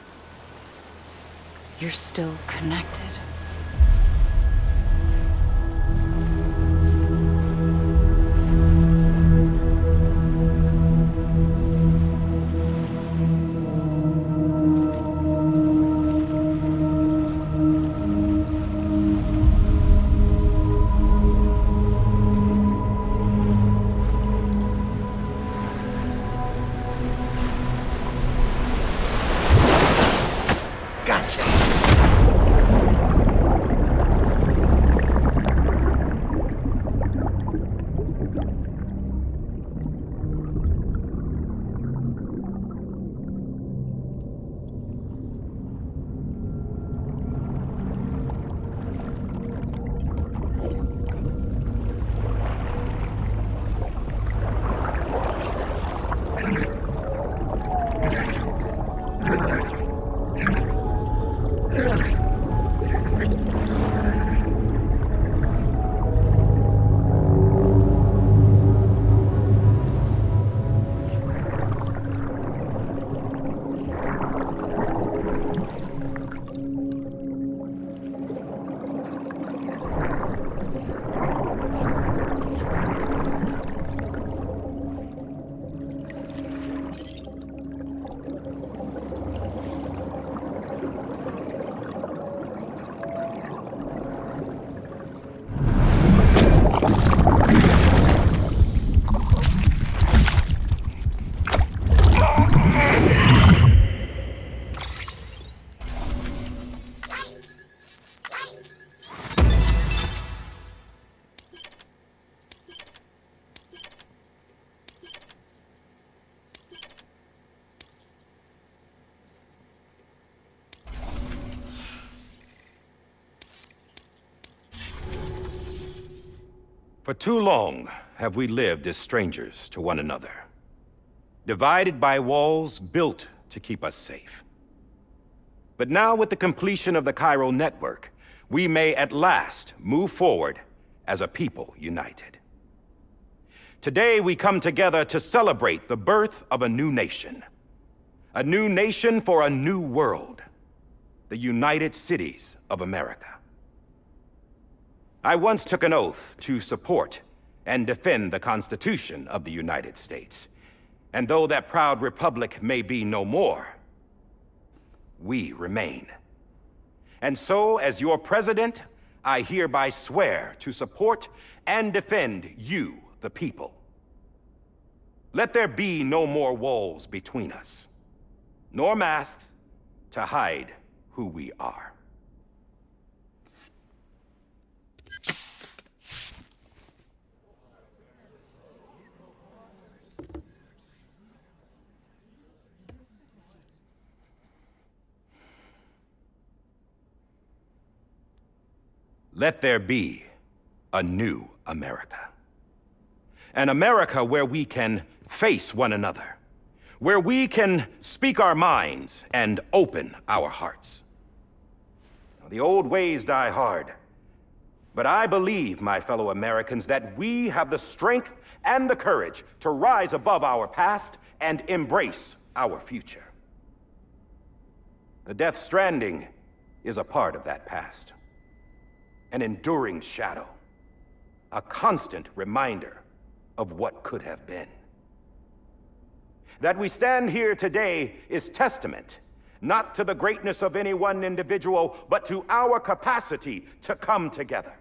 You're still connected. For too long have we lived as strangers to one another. divided by walls built to keep us safe. But now, with the completion of the chiral network, we may at last move forward as a people united. Today, we come together to celebrate the birth of a new nation. A new nation for a new world. The United Cities of America. I once took an oath to support and defend the Constitution of the United States. And though that proud republic may be no more, we remain. And so, as your president, I hereby swear to support and defend you, the people. Let there be no more walls between us, nor masks to hide who we are. Let there be a new America. An America where we can face one another, where we can speak our minds and open our hearts. The old ways die hard, but I believe, my fellow Americans, that we have the strength and the courage to rise above our past and embrace our future. The Death Stranding is a part of that past. An enduring shadow, a constant reminder of what could have been. That we stand here today is testament, not to the greatness of any one individual, but to our capacity to come together,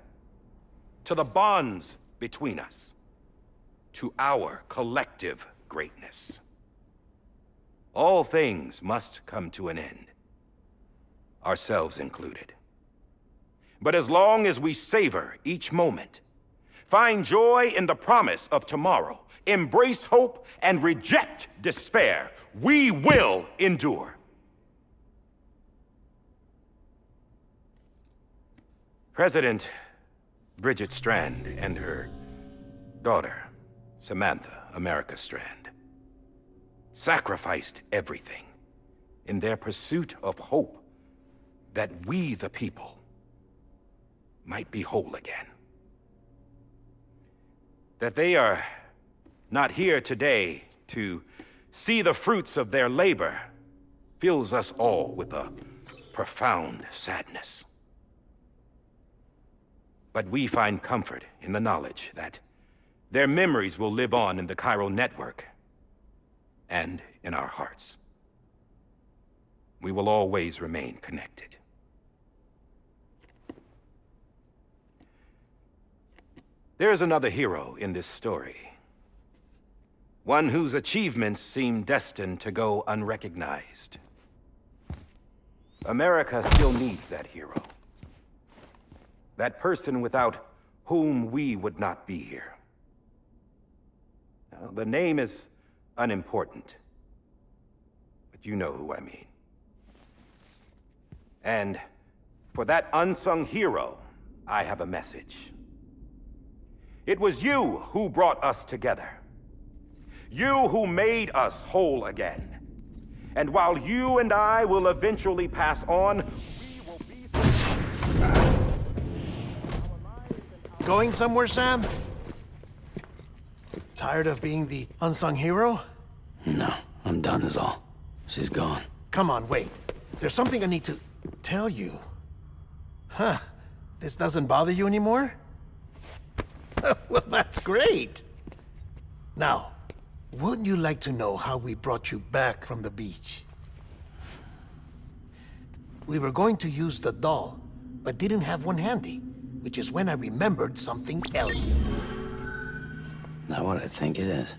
to the bonds between us, to our collective greatness. All things must come to an end, ourselves included. But as long as we savor each moment, find joy in the promise of tomorrow, embrace hope, and reject despair, we will endure. President Bridget Strand and her daughter, Samantha America Strand, sacrificed everything in their pursuit of hope that we, the people, might be whole again. That they are not here today to see the fruits of their labor fills us all with a profound sadness. But we find comfort in the knowledge that their memories will live on in the chiral network and in our hearts. We will always remain connected. There's another hero in this story. One whose achievements seem destined to go unrecognized. America still needs that hero. That person without whom we would not be here. Now, the name is unimportant, but you know who I mean. And for that unsung hero, I have a message. It was you who brought us together. You who made us whole again. And while you and I will eventually pass on, we will be... Going somewhere, Sam? Tired of being the unsung hero? No, I'm done is all. She's gone. Come on, wait. There's something I need to tell you. Huh. This doesn't bother you anymore? Well, that's great. Now, wouldn't you like to know how we brought you back from the beach? We were going to use the doll, but didn't have one handy, which is when I remembered something else. Not what I think it is.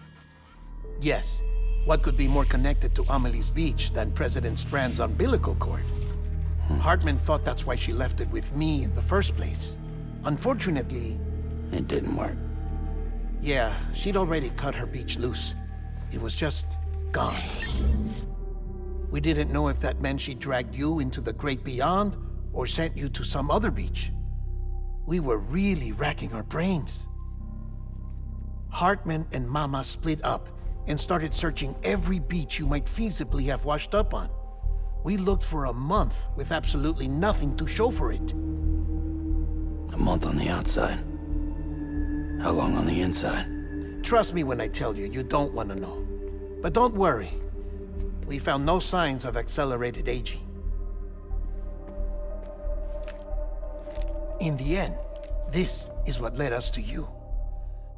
Yes. What could be more connected to Amelie's beach than President Strand's umbilical cord? Hartman thought that's why she left it with me in the first place. Unfortunately... It didn't work. Yeah, she'd already cut her beach loose. It was just gone. We didn't know if that meant she dragged you into the great beyond or sent you to some other beach. We were really racking our brains. Hartman and Mama split up, and started searching every beach you might feasibly have washed up on. We looked for a month with absolutely nothing to show for it. A month on the outside. How long on the inside? Trust me when I tell you, you don't want to know. But don't worry. We found no signs of accelerated aging. In the end, this is what led us to you.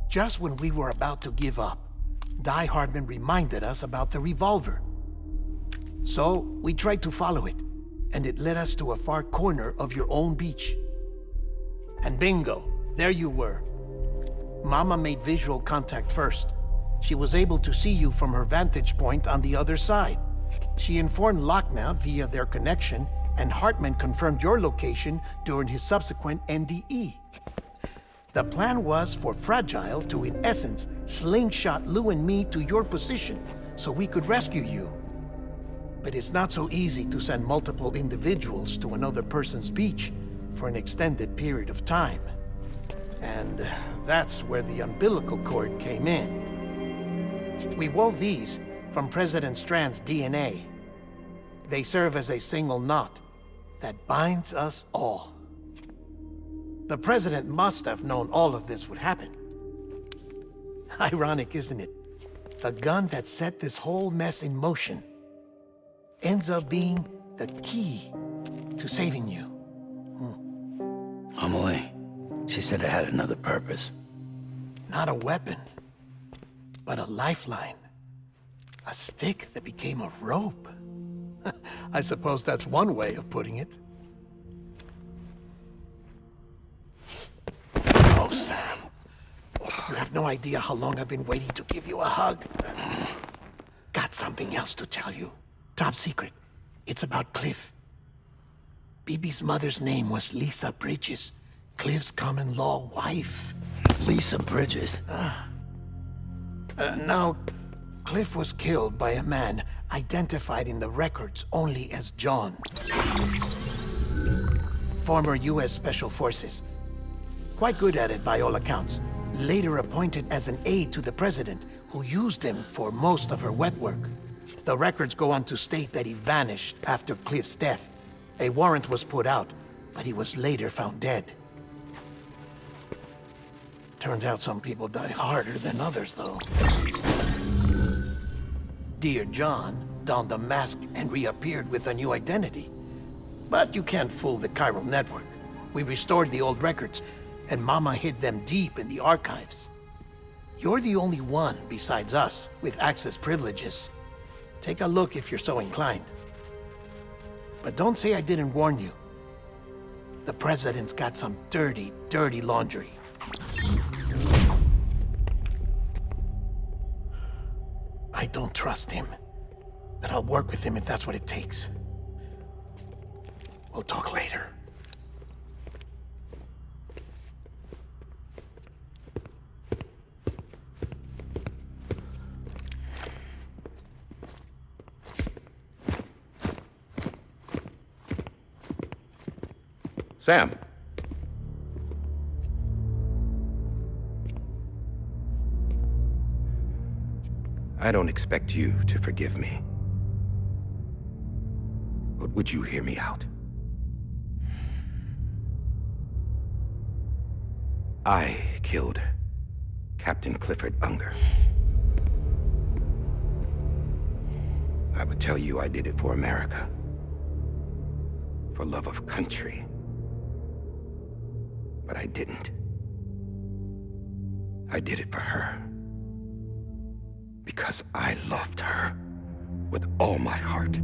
Just when we were about to give up, Die Hardman reminded us about the revolver. So, we tried to follow it, and it led us to a far corner of your own beach. And bingo, there you were. Mama made visual contact first. She was able to see you from her vantage point on the other side. She informed Lochna via their connection, and Hartman confirmed your location during his subsequent NDE. The plan was for Fragile to, in essence, slingshot Lou and me to your position so we could rescue you. But it's not so easy to send multiple individuals to another person's beach for an extended period of time. And that's where the umbilical cord came in. We wove these from President Strand's DNA. They serve as a single knot that binds us all. The President must have known all of this would happen. Ironic, isn't it? The gun that set this whole mess in motion ends up being the key to saving you. Amelie, she said it had another purpose. Not a weapon, but a lifeline. A stick that became a rope. I suppose that's one way of putting it. Oh, Sam. You have no idea how long I've been waiting to give you a hug. Got something else to tell you. Top secret. It's about Cliff. BB's mother's name was Lisa Bridges, Cliff's common-law wife. Lisa Bridges? Now, Cliff was killed by a man identified in the records only as John. Former U.S. Special Forces. Quite good at it by all accounts. Later appointed as an aide to the president, who used him for most of her wet work. The records go on to state that he vanished after Cliff's death. A warrant was put out, but he was later found dead. Turns out some people die harder than others, though. Dear John donned a mask and reappeared with a new identity. But you can't fool the chiral network. We restored the old records, and Mama hid them deep in the archives. You're the only one, besides us, with access privileges. Take a look if you're so inclined. But don't say I didn't warn you. The president's got some dirty, dirty laundry. I don't trust him, but I'll work with him if that's what it takes. We'll talk later. Sam. I don't expect you to forgive me. But would you hear me out? I killed Captain Clifford Unger. I would tell you I did it for America. For love of country. But I didn't. I did it for her. Because I loved her with all my heart.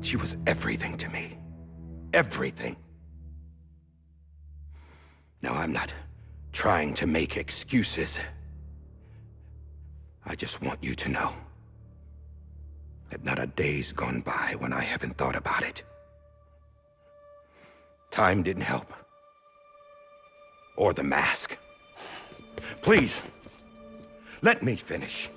She was everything to me. Everything. Now, I'm not trying to make excuses. I just want you to know that not a day's gone by when I haven't thought about it. Time didn't help. Or the mask. Please, let me finish.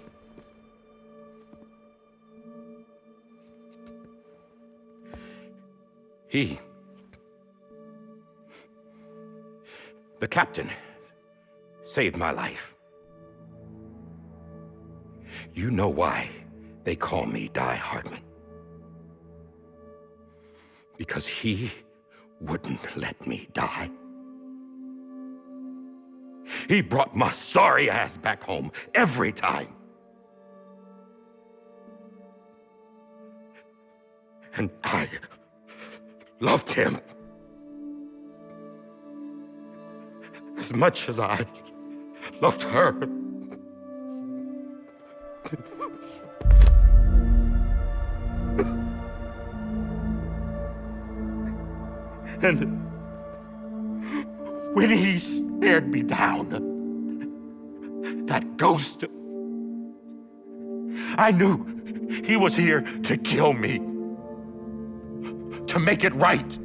The captain saved my life. You know why they call me Die Hardman? Because he wouldn't let me die. He brought my sorry ass back home every time. And I loved him as much as I loved her. And when he stared me down, that ghost, I knew he was here to kill me, to make it right.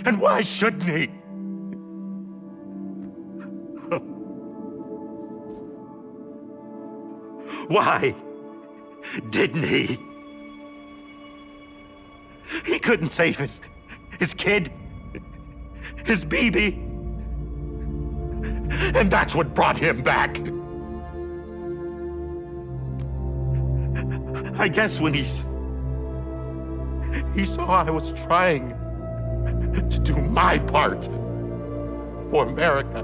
And why shouldn't he? Why didn't he? He couldn't save his kid, his baby. And that's what brought him back. I guess when he saw I was trying to do my part for America,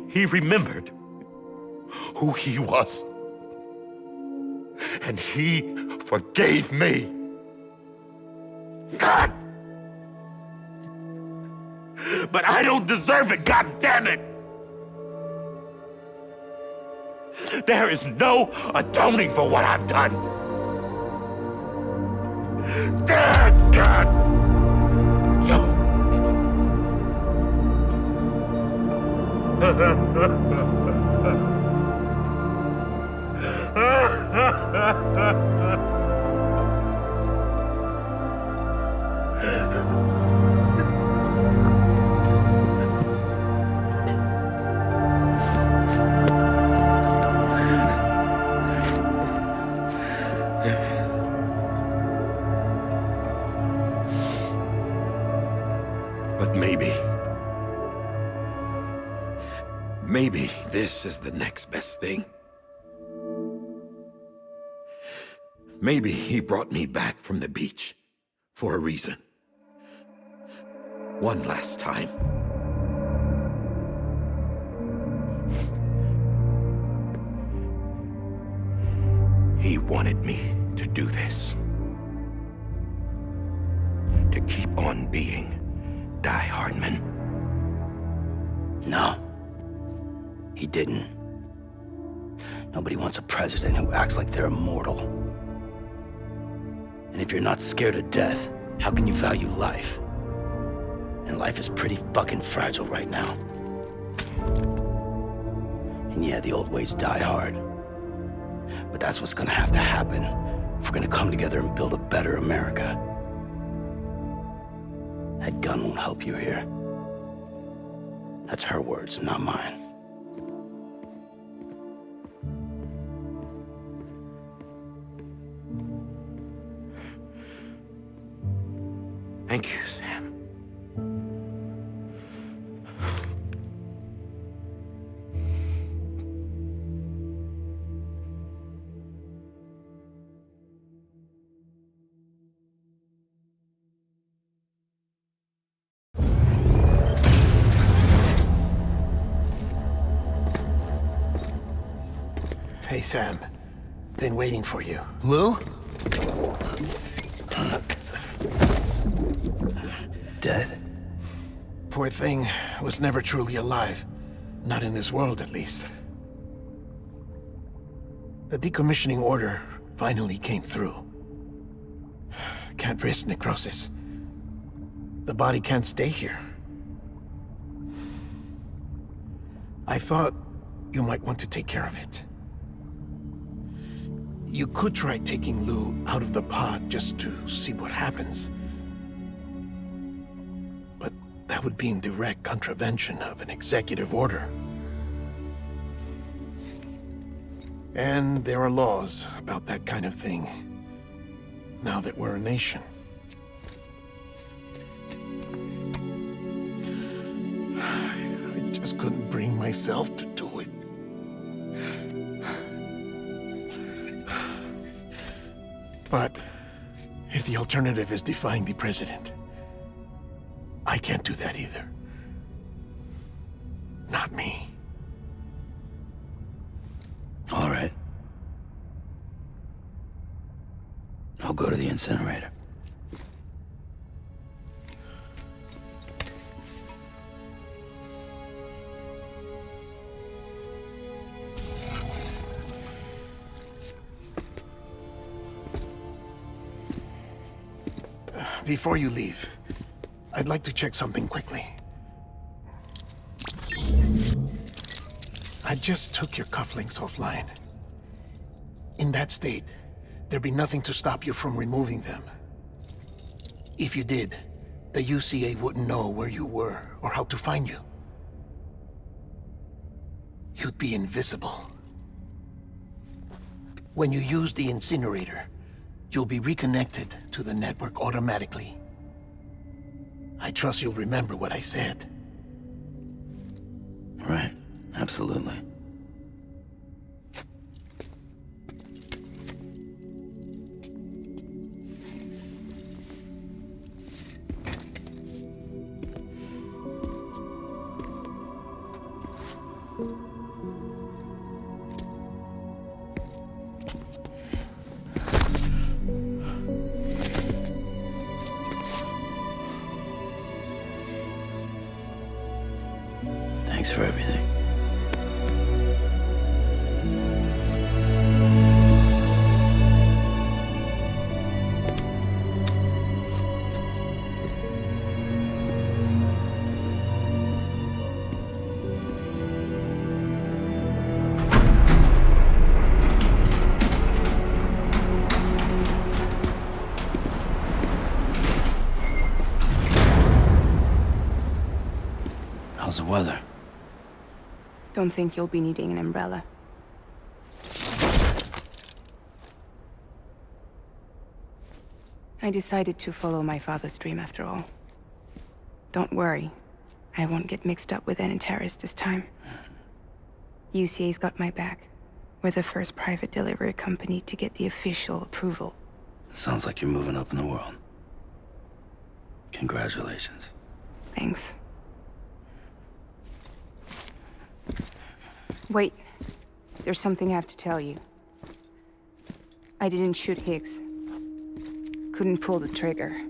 he remembered who he was. And he forgave me. God! But I don't deserve it, God damn it! There is no atoning for what I've done. God! But maybe this is the next best thing. Maybe he brought me back from the beach for a reason. One last time. He wanted me to do this. To keep on being Die Hardman. No. He didn't. Nobody wants a president who acts like they're immortal. And if you're not scared of death, how can you value life? And life is pretty fucking fragile right now. And yeah, the old ways die hard. But that's what's gonna have to happen if we're gonna come together and build a better America. That gun won't help you here. That's her words, not mine. Thank you, Sam. Hey, Sam. Been waiting for you. Lou? Dead? Poor thing was never truly alive. Not in this world, at least. The decommissioning order finally came through. Can't risk necrosis. The body can't stay here. I thought you might want to take care of it. You could try taking Lou out of the pod just to see what happens. But that would be in direct contravention of an executive order. And there are laws about that kind of thing, now that we're a nation. just couldn't bring myself to do it. But if the alternative is defying the president, I can't do that either. Not me. All right. I'll go to the incinerator. Before you leave, I'd like to check something quickly. I just took your cufflinks offline. In that state, there'd be nothing to stop you from removing them. If you did, the UCA wouldn't know where you were or how to find you. You'd be invisible. When you use the incinerator, you'll be reconnected to the network automatically. I trust you'll remember what I said. Right. Absolutely. Thanks for everything. How's the weather? Don't think you'll be needing an umbrella. I decided to follow my father's dream after all. Don't worry, I won't get mixed up with any terrorists this time. UCA's got my back. We're the first private delivery company to get the official approval. Sounds like you're moving up in the world. Congratulations. Thanks. Wait, there's something I have to tell you. I didn't shoot Higgs. Couldn't pull the trigger.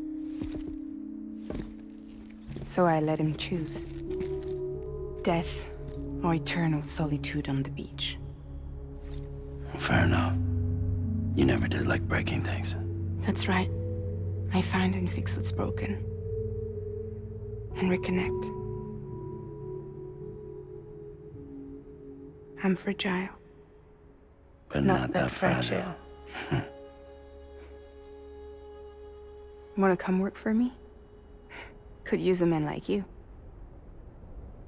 So I let him choose. Death or eternal solitude on the beach. Fair enough. You never did like breaking things. That's right. I find and fix what's broken. And reconnect. I'm fragile. But not that fragile. Wanna come work for me? Could use a man like you.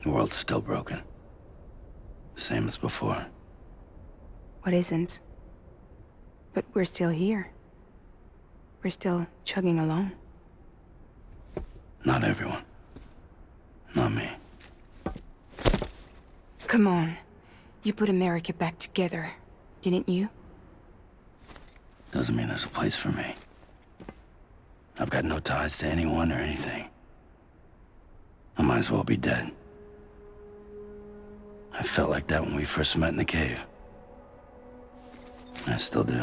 The world's still broken. Same as before. What isn't? But we're still here. We're still chugging along. Not everyone. Not me. Come on. You put America back together, didn't you? Doesn't mean there's a place for me. I've got no ties to anyone or anything. I might as well be dead. I felt like that when we first met in the cave. I still do.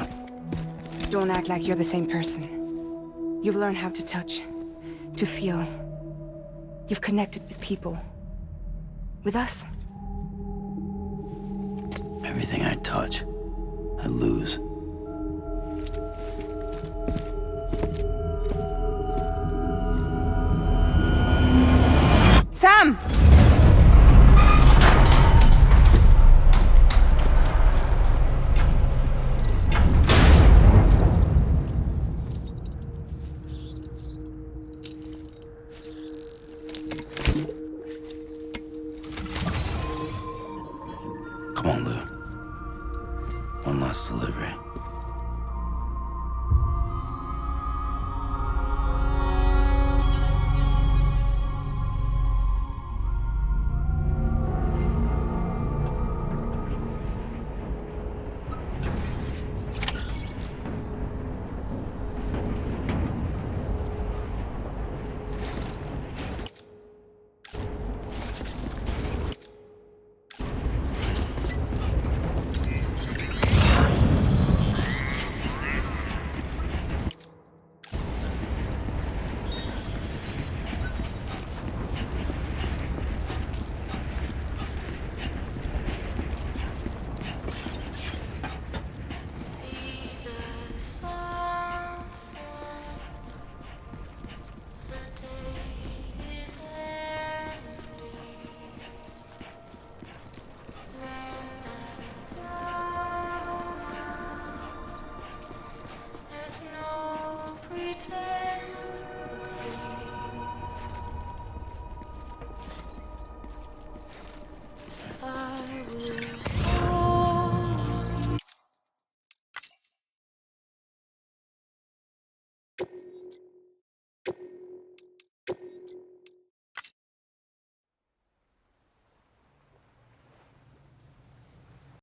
Don't act like you're the same person. You've learned how to touch, to feel. You've connected with people. With us. Everything I touch, I lose. Sam! Come on, Lou. One last delivery.